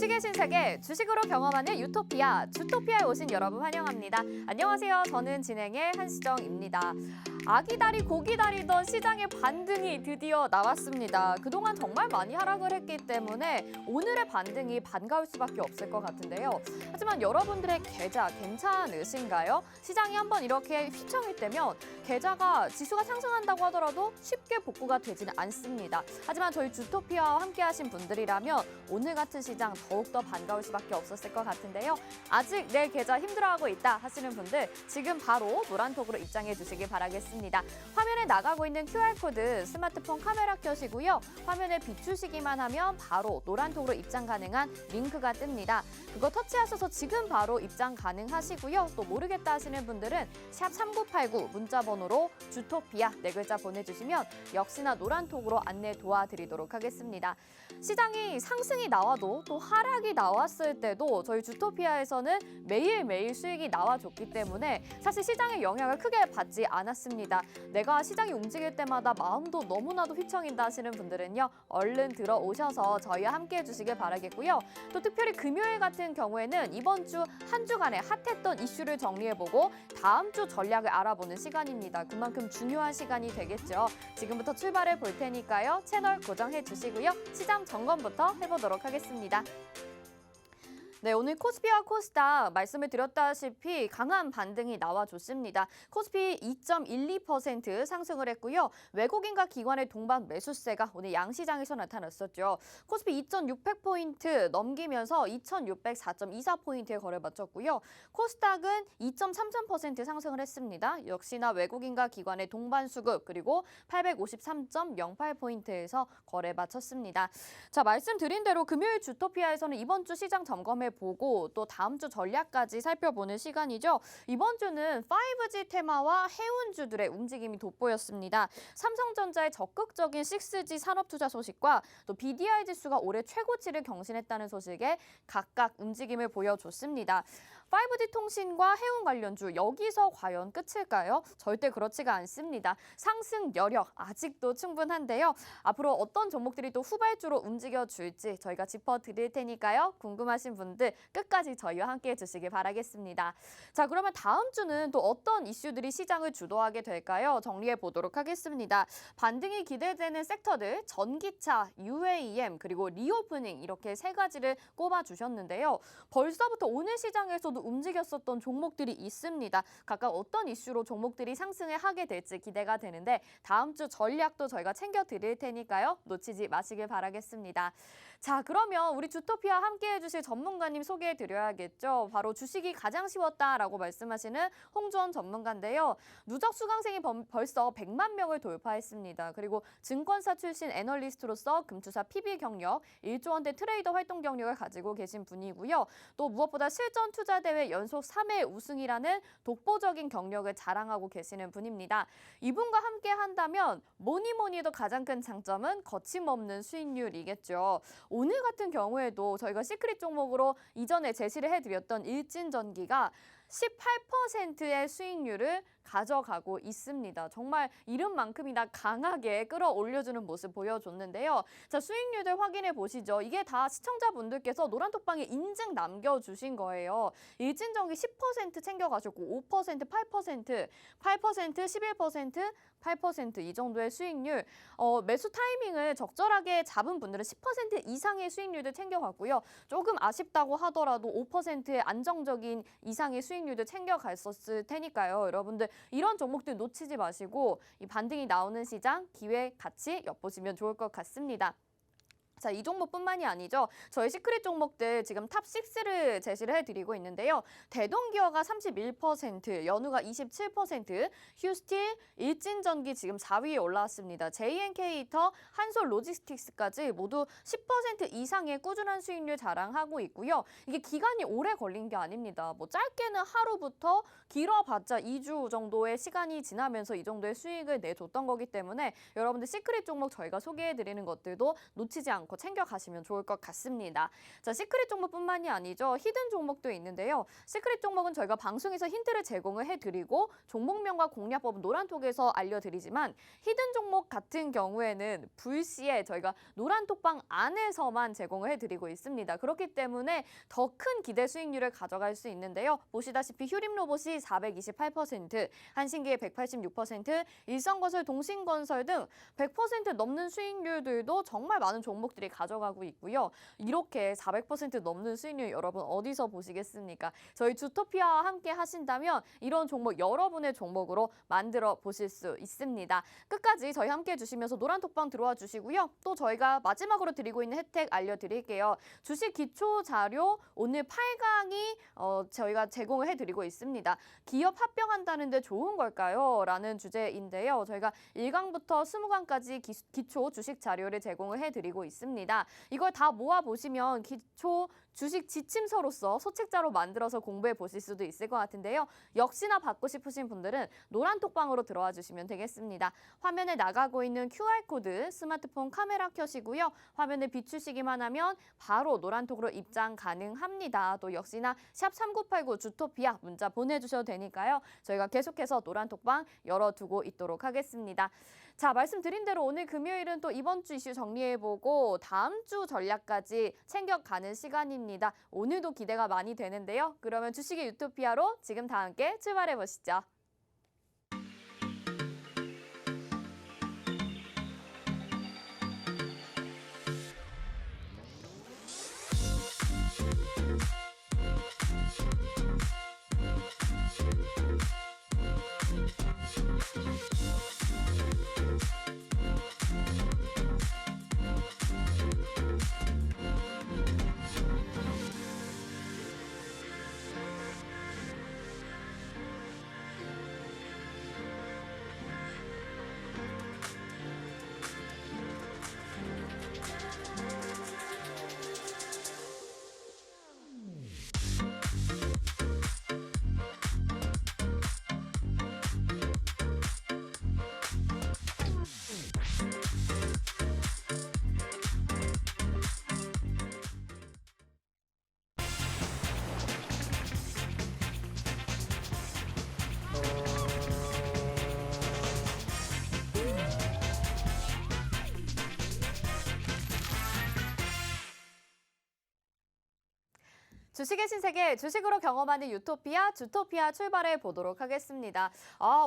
주식의 신세계, 주식으로 경험하는 유토피아, 주토피아에 오신 여러분 환영합니다. 안녕하세요. 저는 진행의 한시정입니다. 아기다리 고기다리던 시장의 반등이 드디어 나왔습니다. 그동안 정말 많이 하락을 했기 때문에 오늘의 반등이 반가울 수밖에 없을 것 같은데요. 하지만 여러분들의 계좌 괜찮으신가요? 시장이 한번 이렇게 휘청일 때면 계좌가 지수가 상승한다고 하더라도 쉽게 복구가 되지는 않습니다. 하지만 저희 주토피아와 함께 하신 분들이라면 오늘 같은 시장 더욱더 반가울 수밖에 없었을 것 같은데요. 아직 내 계좌 힘들어하고 있다 하시는 분들 지금 바로 노란톡으로 입장해 주시기 바라겠습니다. 화면에 나가고 있는 QR코드 스마트폰 카메라 켜시고요. 화면에 비추시기만 하면 바로 노란톡으로 입장 가능한 링크가 뜹니다. 그거 터치하셔서 지금 바로 입장 가능하시고요. 또 모르겠다 하시는 분들은 샵 3989 문자번호로 주토피아 4글자 보내주시면 역시나 노란톡으로 안내 도와드리도록 하겠습니다. 시장이 상승이 나와도 또 하락이 나왔을 때도 저희 주토피아에서는 매일매일 수익이 나와줬기 때문에 사실 시장의 영향을 크게 받지 않았습니다. 내가 시장이 움직일 때마다 마음도 너무나도 휘청인다 하시는 분들은요. 얼른 들어오셔서 저희와 함께 해주시길 바라겠고요. 또 특별히 금요일 같은 경우에는 이번 주 한 주간에 핫했던 이슈를 정리해보고 다음 주 전략을 알아보는 시간입니다. 그만큼 중요한 시간이 되겠죠. 지금부터 출발해 볼 테니까요. 채널 고정해 주시고요. 시장 점검부터 해보도록 하겠습니다. 네, 오늘 코스피와 코스닥 말씀을 드렸다시피 강한 반등이 나와줬습니다. 코스피 2.12% 상승을 했고요. 외국인과 기관의 동반 매수세가 오늘 양시장에서 나타났었죠. 코스피 2,600포인트 넘기면서 2,604.24포인트에 거래 마쳤고요. 코스닥은 2.33% 상승을 했습니다. 역시나 외국인과 기관의 동반 수급 그리고 853.08포인트에서 거래 마쳤습니다. 자, 말씀드린 대로 금요일 주토피아에서는 이번 주 시장 점검에 보고 또 다음 주 전략까지 살펴보는 시간이죠. 이번 주는 5G 테마와 해운주들의 움직임이 돋보였습니다. 삼성전자의 적극적인 6G 산업 투자 소식과 또 BDI 지수가 올해 최고치를 경신했다는 소식에 각각 움직임을 보여줬습니다. 5G 통신과 해운 관련주 여기서 과연 끝일까요? 절대 그렇지가 않습니다. 상승 여력 아직도 충분한데요. 앞으로 어떤 종목들이 또 후발주로 움직여줄지 저희가 짚어드릴 테니까요. 궁금하신 분들 끝까지 저희와 함께 해주시길 바라겠습니다. 자, 그러면 다음 주는 또 어떤 이슈들이 시장을 주도하게 될까요? 정리해 보도록 하겠습니다. 반등이 기대되는 섹터들, 전기차, UAM, 그리고 리오프닝 이렇게 세 가지를 꼽아주셨는데요. 벌써부터 오늘 시장에서도 움직였었던 종목들이 있습니다. 각각 어떤 이슈로 종목들이 상승을 하게 될지 기대가 되는데 다음 주 전략도 저희가 챙겨드릴 테니까요. 놓치지 마시길 바라겠습니다. 자, 그러면 우리 주토피아 함께 해주실 전문가님 소개해드려야겠죠. 바로 주식이 가장 쉬웠다라고 말씀하시는 홍주원 전문가인데요. 누적 수강생이 벌써 100만 명을 돌파했습니다. 그리고 증권사 출신 애널리스트로서 금투사 PB 경력, 1조 원대 트레이더 활동 경력을 가지고 계신 분이고요. 또 무엇보다 실전 투자 대회 연속 3회 우승이라는 독보적인 경력을 자랑하고 계시는 분입니다. 이분과 함께 한다면 뭐니 해도 가장 큰 장점은 거침없는 수익률이겠죠. 오늘 같은 경우에도 저희가 시크릿 종목으로 이전에 제시를 해드렸던 일진전기가 18%의 수익률을 가져가고 있습니다. 정말 이름만큼이나 강하게 끌어올려주는 모습 보여줬는데요. 자, 수익률들 확인해 보시죠. 이게 다 시청자분들께서 노란톡방에 인증 남겨주신 거예요. 일진전기 10% 챙겨가셨고 5%, 8%, 11%, 8% 이 정도의 수익률. 매수 타이밍을 적절하게 잡은 분들은 10% 이상의 수익률도 챙겨갔고요. 조금 아쉽다고 하더라도 5%의 안정적인 이상의 수익률도 챙겨갔었을 테니까요. 여러분들 이런 종목들 놓치지 마시고 이 반등이 나오는 시장 기회 같이 엿보시면 좋을 것 같습니다. 자, 이 종목뿐만이 아니죠. 저희 시크릿 종목들 지금 탑6를 제시를 해드리고 있는데요. 대동기어가 31%, 연우가 27%, 휴스틸, 일진전기 지금 4위에 올라왔습니다. JNK히터, 한솔로지스틱스까지 모두 10% 이상의 꾸준한 수익률 자랑하고 있고요. 이게 기간이 오래 걸린 게 아닙니다. 뭐 짧게는 하루부터 길어봤자 2주 정도의 시간이 지나면서 이 정도의 수익을 내줬던 거기 때문에 여러분들 시크릿 종목 저희가 소개해드리는 것들도 놓치지 않고 않고 챙겨가시면 좋을 것 같습니다. 자, 시크릿 종목뿐만이 아니죠. 히든 종목도 있는데요. 시크릿 종목은 저희가 방송에서 힌트를 제공을 해드리고 종목명과 공략법은 노란톡에서 알려드리지만 히든 종목 같은 경우에는 불시에 저희가 노란톡방 안에서만 제공을 해드리고 있습니다. 그렇기 때문에 더 큰 기대 수익률을 가져갈 수 있는데요. 보시다시피 휴림로봇이 428%, 한신기의 186%, 일성건설, 동신건설 등 100% 넘는 수익률들도 정말 많은 종목들이 가져가고 있고요. 이렇게 400% 넘는 수익률 여러분 어디서 보시겠습니까? 저희 주토피아와 함께 하신다면 이런 종목 여러분의 종목으로 만들어 보실 수 있습니다. 끝까지 저희 함께 해주시면서 노란톡방 들어와 주시고요. 또 저희가 마지막으로 드리고 있는 혜택 알려드릴게요. 주식 기초 자료 오늘 8강이 저희가 제공을 해드리고 있습니다. 기업 합병한다는데 좋은 걸까요? 라는 주제인데요. 저희가 1강부터 20강까지 기초 주식 자료를 제공을 해드리고 있습니다. 이걸 다 모아보시면 기초 주식 지침서로서 소책자로 만들어서 공부해 보실 수도 있을 것 같은데요. 역시나 받고 싶으신 분들은 노란톡방으로 들어와 주시면 되겠습니다. 화면에 나가고 있는 QR코드 스마트폰 카메라 켜시고요. 화면을 비추시기만 하면 바로 노란톡으로 입장 가능합니다. 또 역시나 샵 3989 주토피아 문자 보내주셔도 되니까요. 저희가 계속해서 노란톡방 열어두고 있도록 하겠습니다. 자, 말씀드린 대로 오늘 금요일은 또 이번 주 이슈 정리해보고 다음 주 전략까지 챙겨가는 시간입니다. 오늘도 기대가 많이 되는데요. 그러면 주식의 유토피아로 지금 다 함께 출발해보시죠. 주식의 신세계, 주식으로 경험하는 유토피아, 주토피아 출발해 보도록 하겠습니다.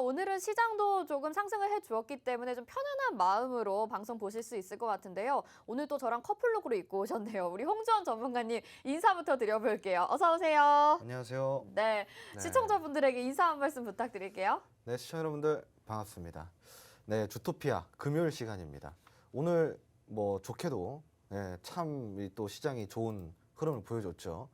오늘은 시장도 조금 상승을 해주었기 때문에 좀 편안한 마음으로 방송 보실 수 있을 것 같은데요. 오늘 또 저랑 커플룩으로 입고 오셨네요. 우리 홍주원 전문가님 인사부터 드려볼게요. 어서 오세요. 안녕하세요. 네, 시청자분들에게 인사 한 말씀 부탁드릴게요. 네, 시청자 여러분들 반갑습니다. 네, 주토피아 금요일 시간입니다. 오늘 뭐 좋게도 참 또 시장이 좋은 흐름을 보여줬죠.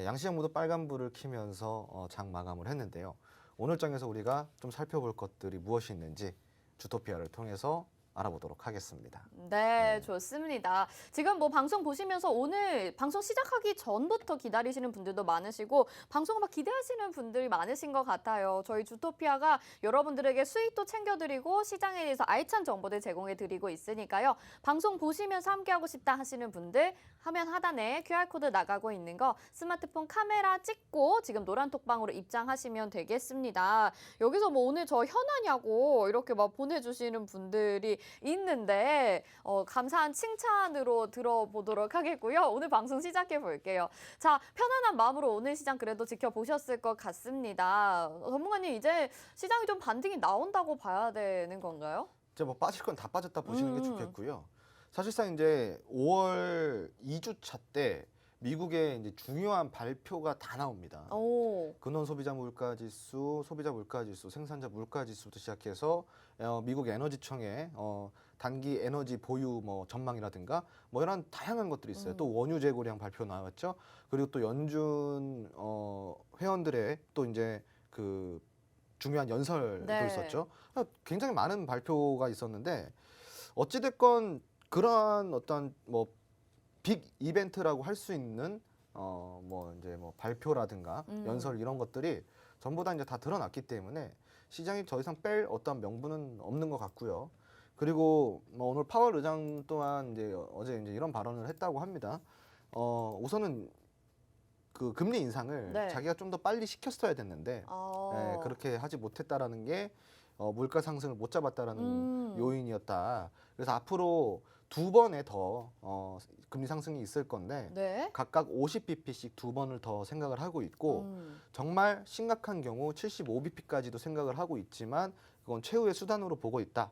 양시장 모두 빨간불을 켜면서 장 마감을 했는데요. 오늘 장에서 우리가 좀 살펴볼 것들이 무엇이 있는지 주토피아를 통해서 알아보도록 하겠습니다. 네, 좋습니다. 지금 뭐 방송 보시면서 오늘 방송 시작하기 전부터 기다리시는 분들도 많으시고 방송을 막 기대하시는 분들이 많으신 것 같아요. 저희 주토피아가 여러분들에게 수익도 챙겨드리고 시장에 대해서 알찬 정보들 제공해드리고 있으니까요. 방송 보시면서 함께하고 싶다 하시는 분들 화면 하단에 QR코드 나가고 있는 거 스마트폰 카메라 찍고 지금 노란톡방으로 입장하시면 되겠습니다. 여기서 뭐 오늘 저 현아냐고 이렇게 막 보내주시는 분들이 있는데 감사한 칭찬으로 들어보도록 하겠고요. 오늘 방송 시작해 볼게요. 자, 편안한 마음으로 오늘 시장 그래도 지켜보셨을 것 같습니다. 전문가님 이제 시장이 좀 반등이 나온다고 봐야 되는 건가요? 이제 뭐 빠질 건 다 빠졌다 보시는 게 좋겠고요. 사실상 이제 5월 2주차 때 미국의 이제 중요한 발표가 다 나옵니다. 근원 소비자 물가 지수, 소비자 물가 지수, 생산자 물가 지수부터 시작해서 미국 에너지청의 단기 에너지 보유 뭐 전망이라든가 뭐 이런 다양한 것들이 있어요. 또 원유 재고량 발표 나왔죠. 그리고 또 연준 회원들의 또 이제 그 중요한 연설도 있었죠. 굉장히 많은 발표가 있었는데 어찌됐건 그러한 어떤 뭐 빅 이벤트라고 할 수 있는 뭐 이제 뭐 발표라든가 연설 이런 것들이 전부 다 이제 다 드러났기 때문에 시장이 더 이상 뺄 어떤 명분은 없는 것 같고요. 그리고 뭐 오늘 파월 의장 또한 이제 어제 이제 이런 발언을 했다고 합니다. 우선은 그 금리 인상을 네. 자기가 좀 더 빨리 시켰어야 됐는데 그렇게 하지 못했다라는 게 물가 상승을 못 잡았다라는 요인이었다. 그래서 앞으로 2번에 더 금리 상승이 있을 건데 네. 각각 50bp씩 2번을 더 생각을 하고 있고 정말 심각한 경우 75bp까지도 생각을 하고 있지만 그건 최후의 수단으로 보고 있다.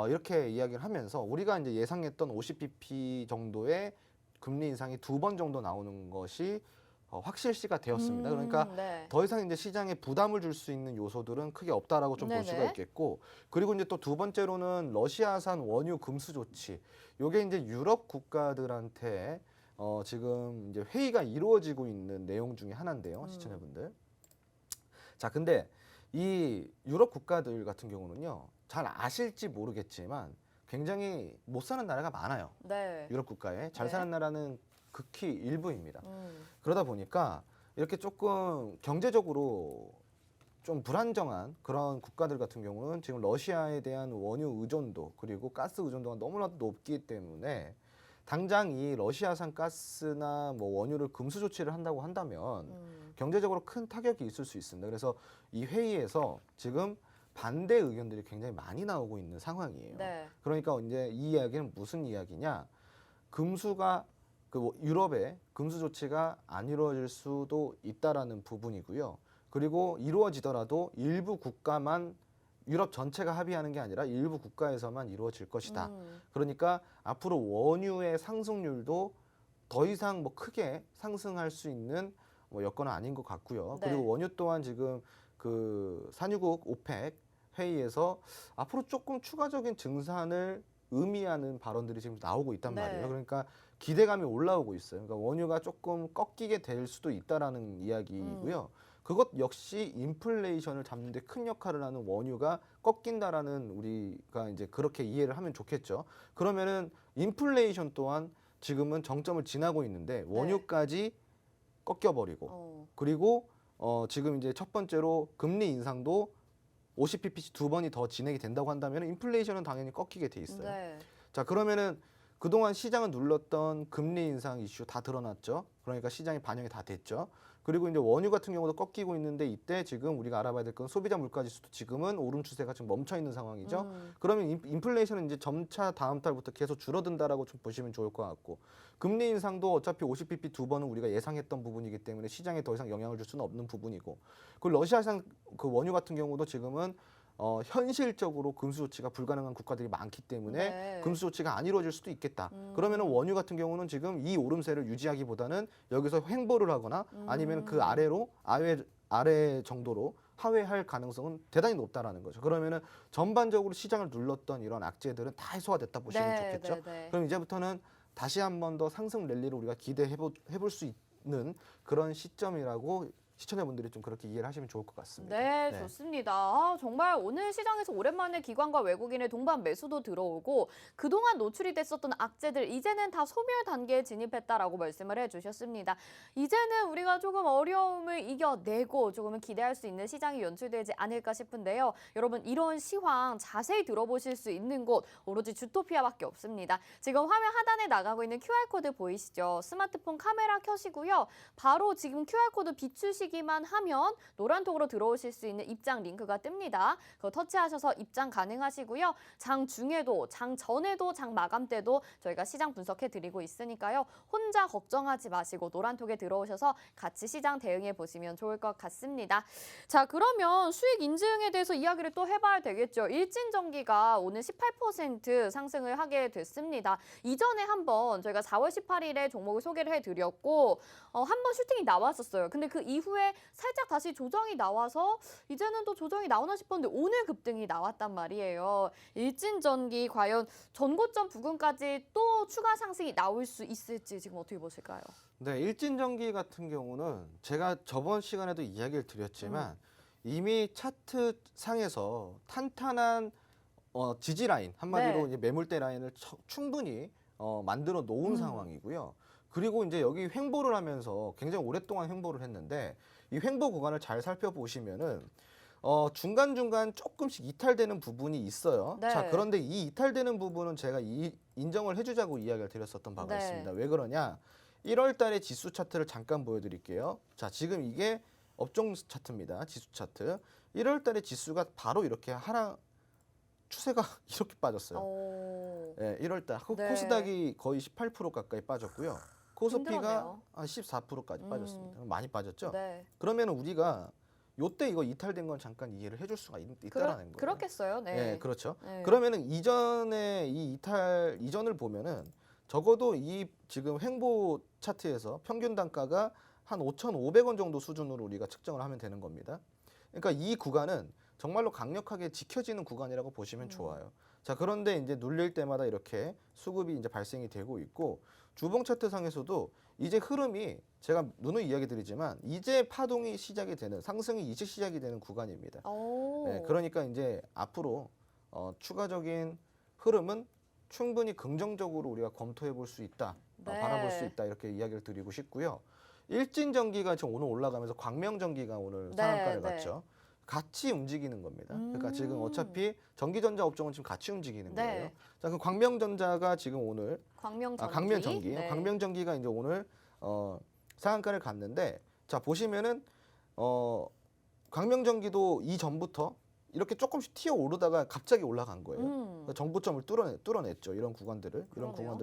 이렇게 이야기를 하면서 우리가 이제 예상했던 50bp 정도의 금리 인상이 2번 정도 나오는 것이 확실시가 되었습니다. 그러니까 네. 더 이상 이제 시장에 부담을 줄 수 있는 요소들은 크게 없다라고 좀 볼 수가 네네. 있겠고, 그리고 이제 또 두 번째로는 러시아산 원유 금수 조치. 요게 이제 유럽 국가들한테 지금 이제 회의가 이루어지고 있는 내용 중에 하나인데요, 시청자분들. 자, 근데 이 유럽 국가들 같은 경우는요, 잘 아실지 모르겠지만 굉장히 못 사는 나라가 많아요. 네. 유럽 국가에 잘 네. 사는 나라는 극히 일부입니다. 그러다 보니까 이렇게 조금 경제적으로 좀 불안정한 그런 국가들 같은 경우는 지금 러시아에 대한 원유 의존도 그리고 가스 의존도가 너무나도 높기 때문에 당장 이 러시아산 가스나 뭐 원유를 금수 조치를 한다고 한다면 경제적으로 큰 타격이 있을 수 있습니다. 그래서 이 회의에서 지금 반대 의견들이 굉장히 많이 나오고 있는 상황이에요. 네. 그러니까 이제 이 이야기는 무슨 이야기냐? 금수가 유럽의 금수 조치가 안 이루어질 수도 있다라는 부분이고요. 그리고 이루어지더라도 일부 국가만, 유럽 전체가 합의하는 게 아니라 일부 국가에서만 이루어질 것이다. 그러니까 앞으로 원유의 상승률도 더 이상 뭐 크게 상승할 수 있는 뭐 여건은 아닌 것 같고요. 네. 그리고 원유 또한 지금 그 산유국 오펙 회의에서 앞으로 조금 추가적인 증산을 의미하는 발언들이 지금 나오고 있단 네. 말이에요. 그러니까 기대감이 올라오고 있어요. 그러니까 원유가 조금 꺾이게 될 수도 있다라는 이야기이고요. 그것 역시 인플레이션을 잡는 데 큰 역할을 하는 원유가 꺾인다라는, 우리가 이제 그렇게 이해를 하면 좋겠죠. 그러면은 인플레이션 또한 지금은 정점을 지나고 있는데 원유까지 꺾여버리고 그리고 지금 이제 첫 번째로 금리 인상도 50bp씩 2번이 더 진행이 된다고 한다면 인플레이션은 당연히 꺾이게 돼 있어요. 네. 자, 그러면은 그동안 시장을 눌렀던 금리 인상 이슈 다 드러났죠. 그러니까 시장에 반영이 다 됐죠. 그리고 이제 원유 같은 경우도 꺾이고 있는데 이때 지금 우리가 알아봐야 될 건 소비자 물가 지수도 지금은 오름 추세가 지금 멈춰 있는 상황이죠. 그러면 인플레이션은 이제 점차 다음 달부터 계속 줄어든다라고 좀 보시면 좋을 것 같고, 금리 인상도 어차피 50bp 2번은 우리가 예상했던 부분이기 때문에 시장에 더 이상 영향을 줄 수는 없는 부분이고, 그 러시아산 그 원유 같은 경우도 지금은 현실적으로 금수 조치가 불가능한 국가들이 많기 때문에 네. 금수 조치가 안 이루어질 수도 있겠다. 그러면은 원유 같은 경우는 지금 이 오름세를 유지하기보다는 여기서 횡보를 하거나 아니면 그 아래로 아래 정도로 하회할 가능성은 대단히 높다라는 거죠. 그러면은 전반적으로 시장을 눌렀던 이런 악재들은 다 해소가 보시면 좋겠죠. 네. 그럼 이제부터는 다시 한 번 더 상승 랠리를 우리가 해볼 수 있는 그런 시점이라고 시청자분들이 좀 그렇게 이해를 하시면 좋을 것 같습니다. 네, 좋습니다. 정말 오늘 시장에서 오랜만에 기관과 외국인의 동반 매수도 들어오고 그동안 노출이 됐었던 악재들 이제는 다 소멸 단계에 진입했다라고 말씀을 해주셨습니다. 이제는 우리가 조금 어려움을 이겨내고 조금은 기대할 수 있는 시장이 연출되지 않을까 싶은데요. 여러분, 이런 시황 자세히 들어보실 수 있는 곳 오로지 주토피아밖에 없습니다. 지금 화면 하단에 나가고 있는 QR코드 보이시죠? 스마트폰 카메라 켜시고요. 바로 지금 QR코드 비추시기만 하면 노란톡으로 들어오실 수 있는 입장 링크가 뜹니다. 그거 터치하셔서 입장 가능하시고요. 장 중에도, 장 전에도, 장 마감 때도 저희가 시장 분석해 드리고 있으니까요. 혼자 걱정하지 마시고 노란톡에 들어오셔서 같이 시장 대응해 보시면 좋을 것 같습니다. 자, 그러면 수익 인증에 대해서 이야기를 또 해봐야 되겠죠. 일진전기가 오늘 18% 상승을 하게 됐습니다. 이전에 한번 저희가 4월 18일에 종목을 소개를 해드렸고 한번 슈팅이 나왔었어요. 근데 그 이후에 살짝 다시 조정이 나와서 이제는 또 조정이 나오나 싶었는데 오늘 급등이 나왔단 말이에요. 일진전기 과연 전고점 부근까지 또 추가 상승이 나올 수 있을지 지금 어떻게 보실까요? 네, 일진전기 같은 경우는 제가 저번 시간에도 이야기를 드렸지만 이미 차트 상에서 탄탄한 지지 라인, 한마디로 이제 매물대 라인을 충분히 만들어 놓은 상황이고요. 그리고 이제 여기 횡보를 하면서 굉장히 오랫동안 횡보를 했는데 이 횡보 구간을 잘 살펴보시면은 중간중간 조금씩 이탈되는 부분이 있어요. 네. 자, 그런데 이 이탈되는 부분은 제가 인정을 해주자고 이야기를 드렸었던 바가 네. 있습니다. 왜 그러냐? 1월 달에 지수 차트를 잠깐 보여드릴게요. 자, 지금 이게 업종 차트입니다. 지수 차트. 1월 달에 지수가 바로 이렇게 추세가 이렇게 빠졌어요. 네, 1월 달. 네. 코스닥이 거의 18% 가까이 빠졌고요. 코스피가 힘들었네요. 한 14%까지 빠졌습니다. 많이 빠졌죠? 네. 그러면 우리가 요때 이거 이탈된 건 잠깐 이해를 해줄 수가 있다라는 거예요. 그렇겠어요. 네. 네, 그렇죠. 네. 그러면은 이전에 이 이탈 이전을 보면은 적어도 이 지금 횡보 차트에서 평균 단가가 한 5,500원 정도 수준으로 우리가 측정을 하면 되는 겁니다. 그러니까 이 구간은 정말로 강력하게 지켜지는 구간이라고 보시면 좋아요. 자, 그런데 이제 눌릴 때마다 이렇게 수급이 이제 발생이 되고 있고 주봉 차트 상에서도 이제 흐름이 제가 누누이 이야기 드리지만 이제 파동이 시작이 되는 상승이 이제 시작이 되는 구간입니다. 네, 그러니까 이제 앞으로 추가적인 흐름은 충분히 긍정적으로 우리가 검토해 볼 수 있다, 네. 바라볼 수 있다 이렇게 이야기를 드리고 싶고요. 일진전기가 지금 오늘 올라가면서 광명전기가 오늘 네, 상한가를 네. 갔죠. 같이 움직이는 겁니다. 그러니까 지금 어차피 전기전자 업종은 지금 같이 움직이는 네. 거예요. 자, 그럼 광명전자가 지금 오늘 광명전기. 광명전기, 네. 광명전기가 이제 오늘 상한가를 갔는데 자 보시면은 광명전기도 이전부터 이렇게 조금씩 튀어 오르다가 갑자기 올라간 거예요. 그러니까 정고점을 뚫어냈죠. 이런 구간들을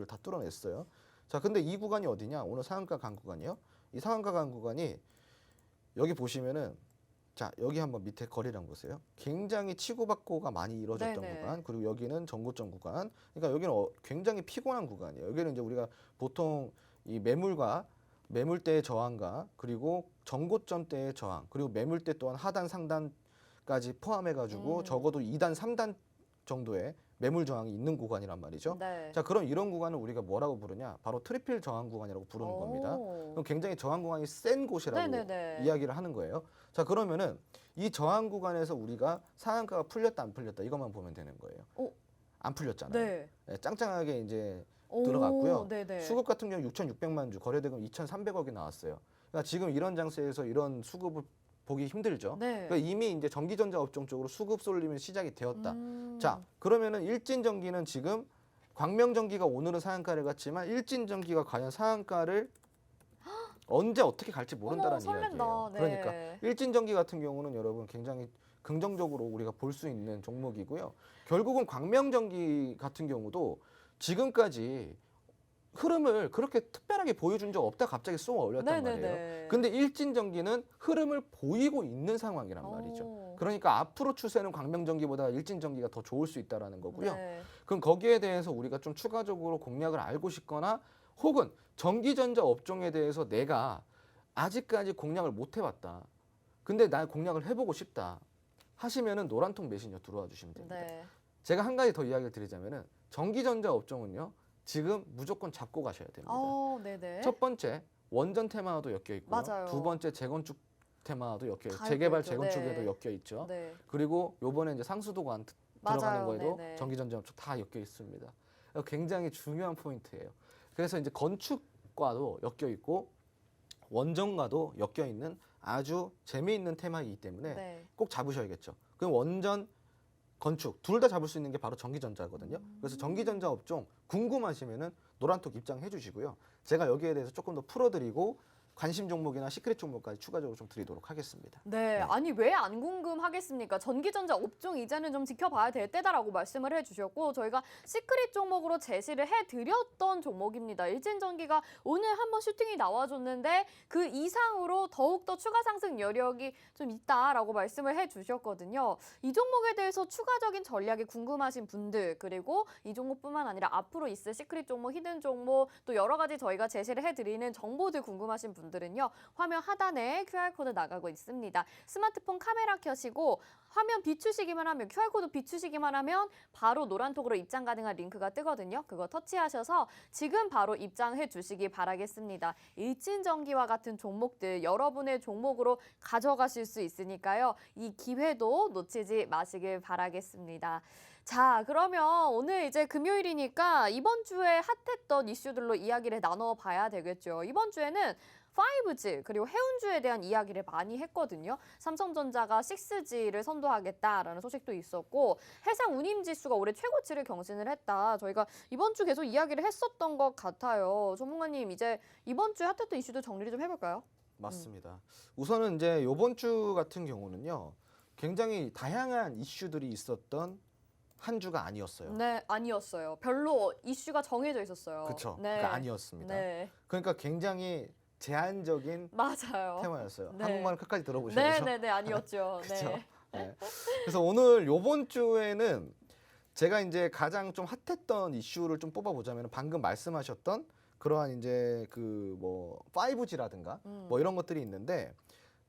다 뚫어냈어요. 자, 근데 이 구간이 어디냐? 오늘 상한가 간 구간이요. 이 상한가 간 구간이 여기 보시면은 자, 여기 한번 밑에 거래량 보세요. 굉장히 치고받고가 많이 이루어졌던 네네. 구간, 그리고 여기는 정고점 구간. 그러니까 여기는 굉장히 피곤한 구간이에요. 여기는 이제 우리가 보통 이 매물대의 저항과 그리고 정고점대의 저항, 그리고 매물대 또한 하단 상단까지 포함해가지고 적어도 2단, 3단 정도의 매물 저항이 있는 구간이란 말이죠. 네. 자, 그럼 이런 구간을 우리가 뭐라고 부르냐? 바로 트리플 저항 구간이라고 부르는 겁니다. 그럼 굉장히 저항 구간이 센 곳이라고 네네네. 이야기를 하는 거예요. 자, 그러면은 이 저항 구간에서 우리가 상한가가 풀렸다 안 풀렸다 이것만 보면 되는 거예요. 안 풀렸잖아요. 네. 네, 짱짱하게 이제 오, 들어갔고요. 네네. 수급 같은 경우 6,600만 주, 거래대금 2,300억이 나왔어요. 그러니까 지금 이런 장세에서 이런 수급을 보기 힘들죠. 네. 그러니까 이미 이제 전기전자 업종 쪽으로 수급 쏠림이 시작이 되었다. 자, 그러면은 일진전기는 지금 광명전기가 오늘은 상한가를 갔지만 일진전기가 과연 상한가를 언제 어떻게 갈지 모른다는 설렌다. 이야기예요. 네. 그러니까 일진전기 같은 경우는 여러분 굉장히 긍정적으로 우리가 볼 수 있는 종목이고요. 결국은 광명전기 같은 경우도 지금까지 흐름을 그렇게 특별하게 보여준 적 없다 갑자기 쏘아 올렸단 말이에요. 근데 일진전기는 흐름을 보이고 있는 상황이란 말이죠. 그러니까 앞으로 추세는 광명전기보다 일진전기가 더 좋을 수 있다라는 거고요. 네. 그럼 거기에 대해서 우리가 좀 추가적으로 공략을 알고 싶거나 혹은 전기전자 업종에 대해서 내가 아직까지 공략을 못 해봤다. 근데 나 공략을 해보고 싶다. 하시면은 노란통 메신저 들어와 주시면 됩니다. 네. 제가 한 가지 더 이야기를 드리자면은 전기전자 업종은요. 지금 무조건 잡고 가셔야 됩니다. 네네. 첫 번째 원전 테마와도 엮여 있고요. 맞아요. 두 번째 재건축 테마와도 엮여 있고 다 재개발 엮여 있죠. 재건축에도 네. 엮여 있죠. 네. 그리고 요번에 이제 상수도관 들어가는 맞아요. 거에도 네네. 전기전자 업종 다 엮여 있습니다. 굉장히 중요한 포인트예요. 그래서 이제 건축과도 엮여 있고 원전과도 엮여 있는 아주 재미있는 테마이기 때문에 네. 꼭 잡으셔야겠죠. 그럼 원전, 건축 둘 다 잡을 수 있는 게 바로 전기전자거든요. 그래서 전기전자 업종 궁금하시면은 노란톡 입장해 주시고요. 제가 여기에 대해서 조금 더 풀어드리고 관심 종목이나 시크릿 종목까지 추가적으로 좀 드리도록 하겠습니다. 네, 아니 왜 안 궁금하겠습니까? 전기전자 업종 이제는 좀 지켜봐야 될 때다라고 말씀을 해주셨고 저희가 시크릿 종목으로 제시를 해드렸던 종목입니다. 일진전기가 오늘 한번 슈팅이 나와줬는데 그 이상으로 더욱더 추가 상승 여력이 좀 있다라고 말씀을 해주셨거든요. 이 종목에 대해서 추가적인 전략이 궁금하신 분들 그리고 이 종목뿐만 아니라 앞으로 있을 시크릿 종목, 히든 종목 또 여러 가지 저희가 제시를 해드리는 정보들 궁금하신 분들은요. 화면 하단에 QR코드 나가고 있습니다. 스마트폰 카메라 켜시고 화면 비추시기만 하면 QR코드 비추시기만 하면 바로 노란톡으로 입장 가능한 링크가 뜨거든요. 그거 터치하셔서 지금 바로 입장해 주시기 바라겠습니다. 일진전기와 같은 종목들 여러분의 종목으로 가져가실 수 있으니까요. 이 기회도 놓치지 마시길 바라겠습니다. 자, 그러면 오늘 이제 금요일이니까 이번 주에 핫했던 이슈들로 이야기를 나눠봐야 되겠죠. 이번 주에는 5G 그리고 해운주에 대한 이야기를 많이 했거든요. 삼성전자가 6G를 선도하겠다라는 소식도 있었고 해상 운임지수가 올해 최고치를 경신을 했다. 저희가 이번 주 계속 이야기를 했었던 것 같아요. 전문가님 이제 이번 주에 핫했던 이슈도 정리를 좀 해볼까요? 맞습니다. 우선은 이제 이번 주 같은 경우는요. 굉장히 다양한 이슈들이 있었던 한 주가 아니었어요. 네, 아니었어요. 별로 이슈가 정해져 있었어요. 그렇죠. 네. 그러니까 아니었습니다. 네, 그러니까 굉장히 제한적인 맞아요. 테마였어요. 네. 한국말을 끝까지 들어보셔야죠. 네, 아니었죠. 그렇죠. 네. 네. 그래서 오늘 요번 주에는 제가 이제 가장 좀 핫했던 이슈를 좀 뽑아보자면 방금 말씀하셨던 그러한 이제 그 뭐 5G라든가 뭐 이런 것들이 있는데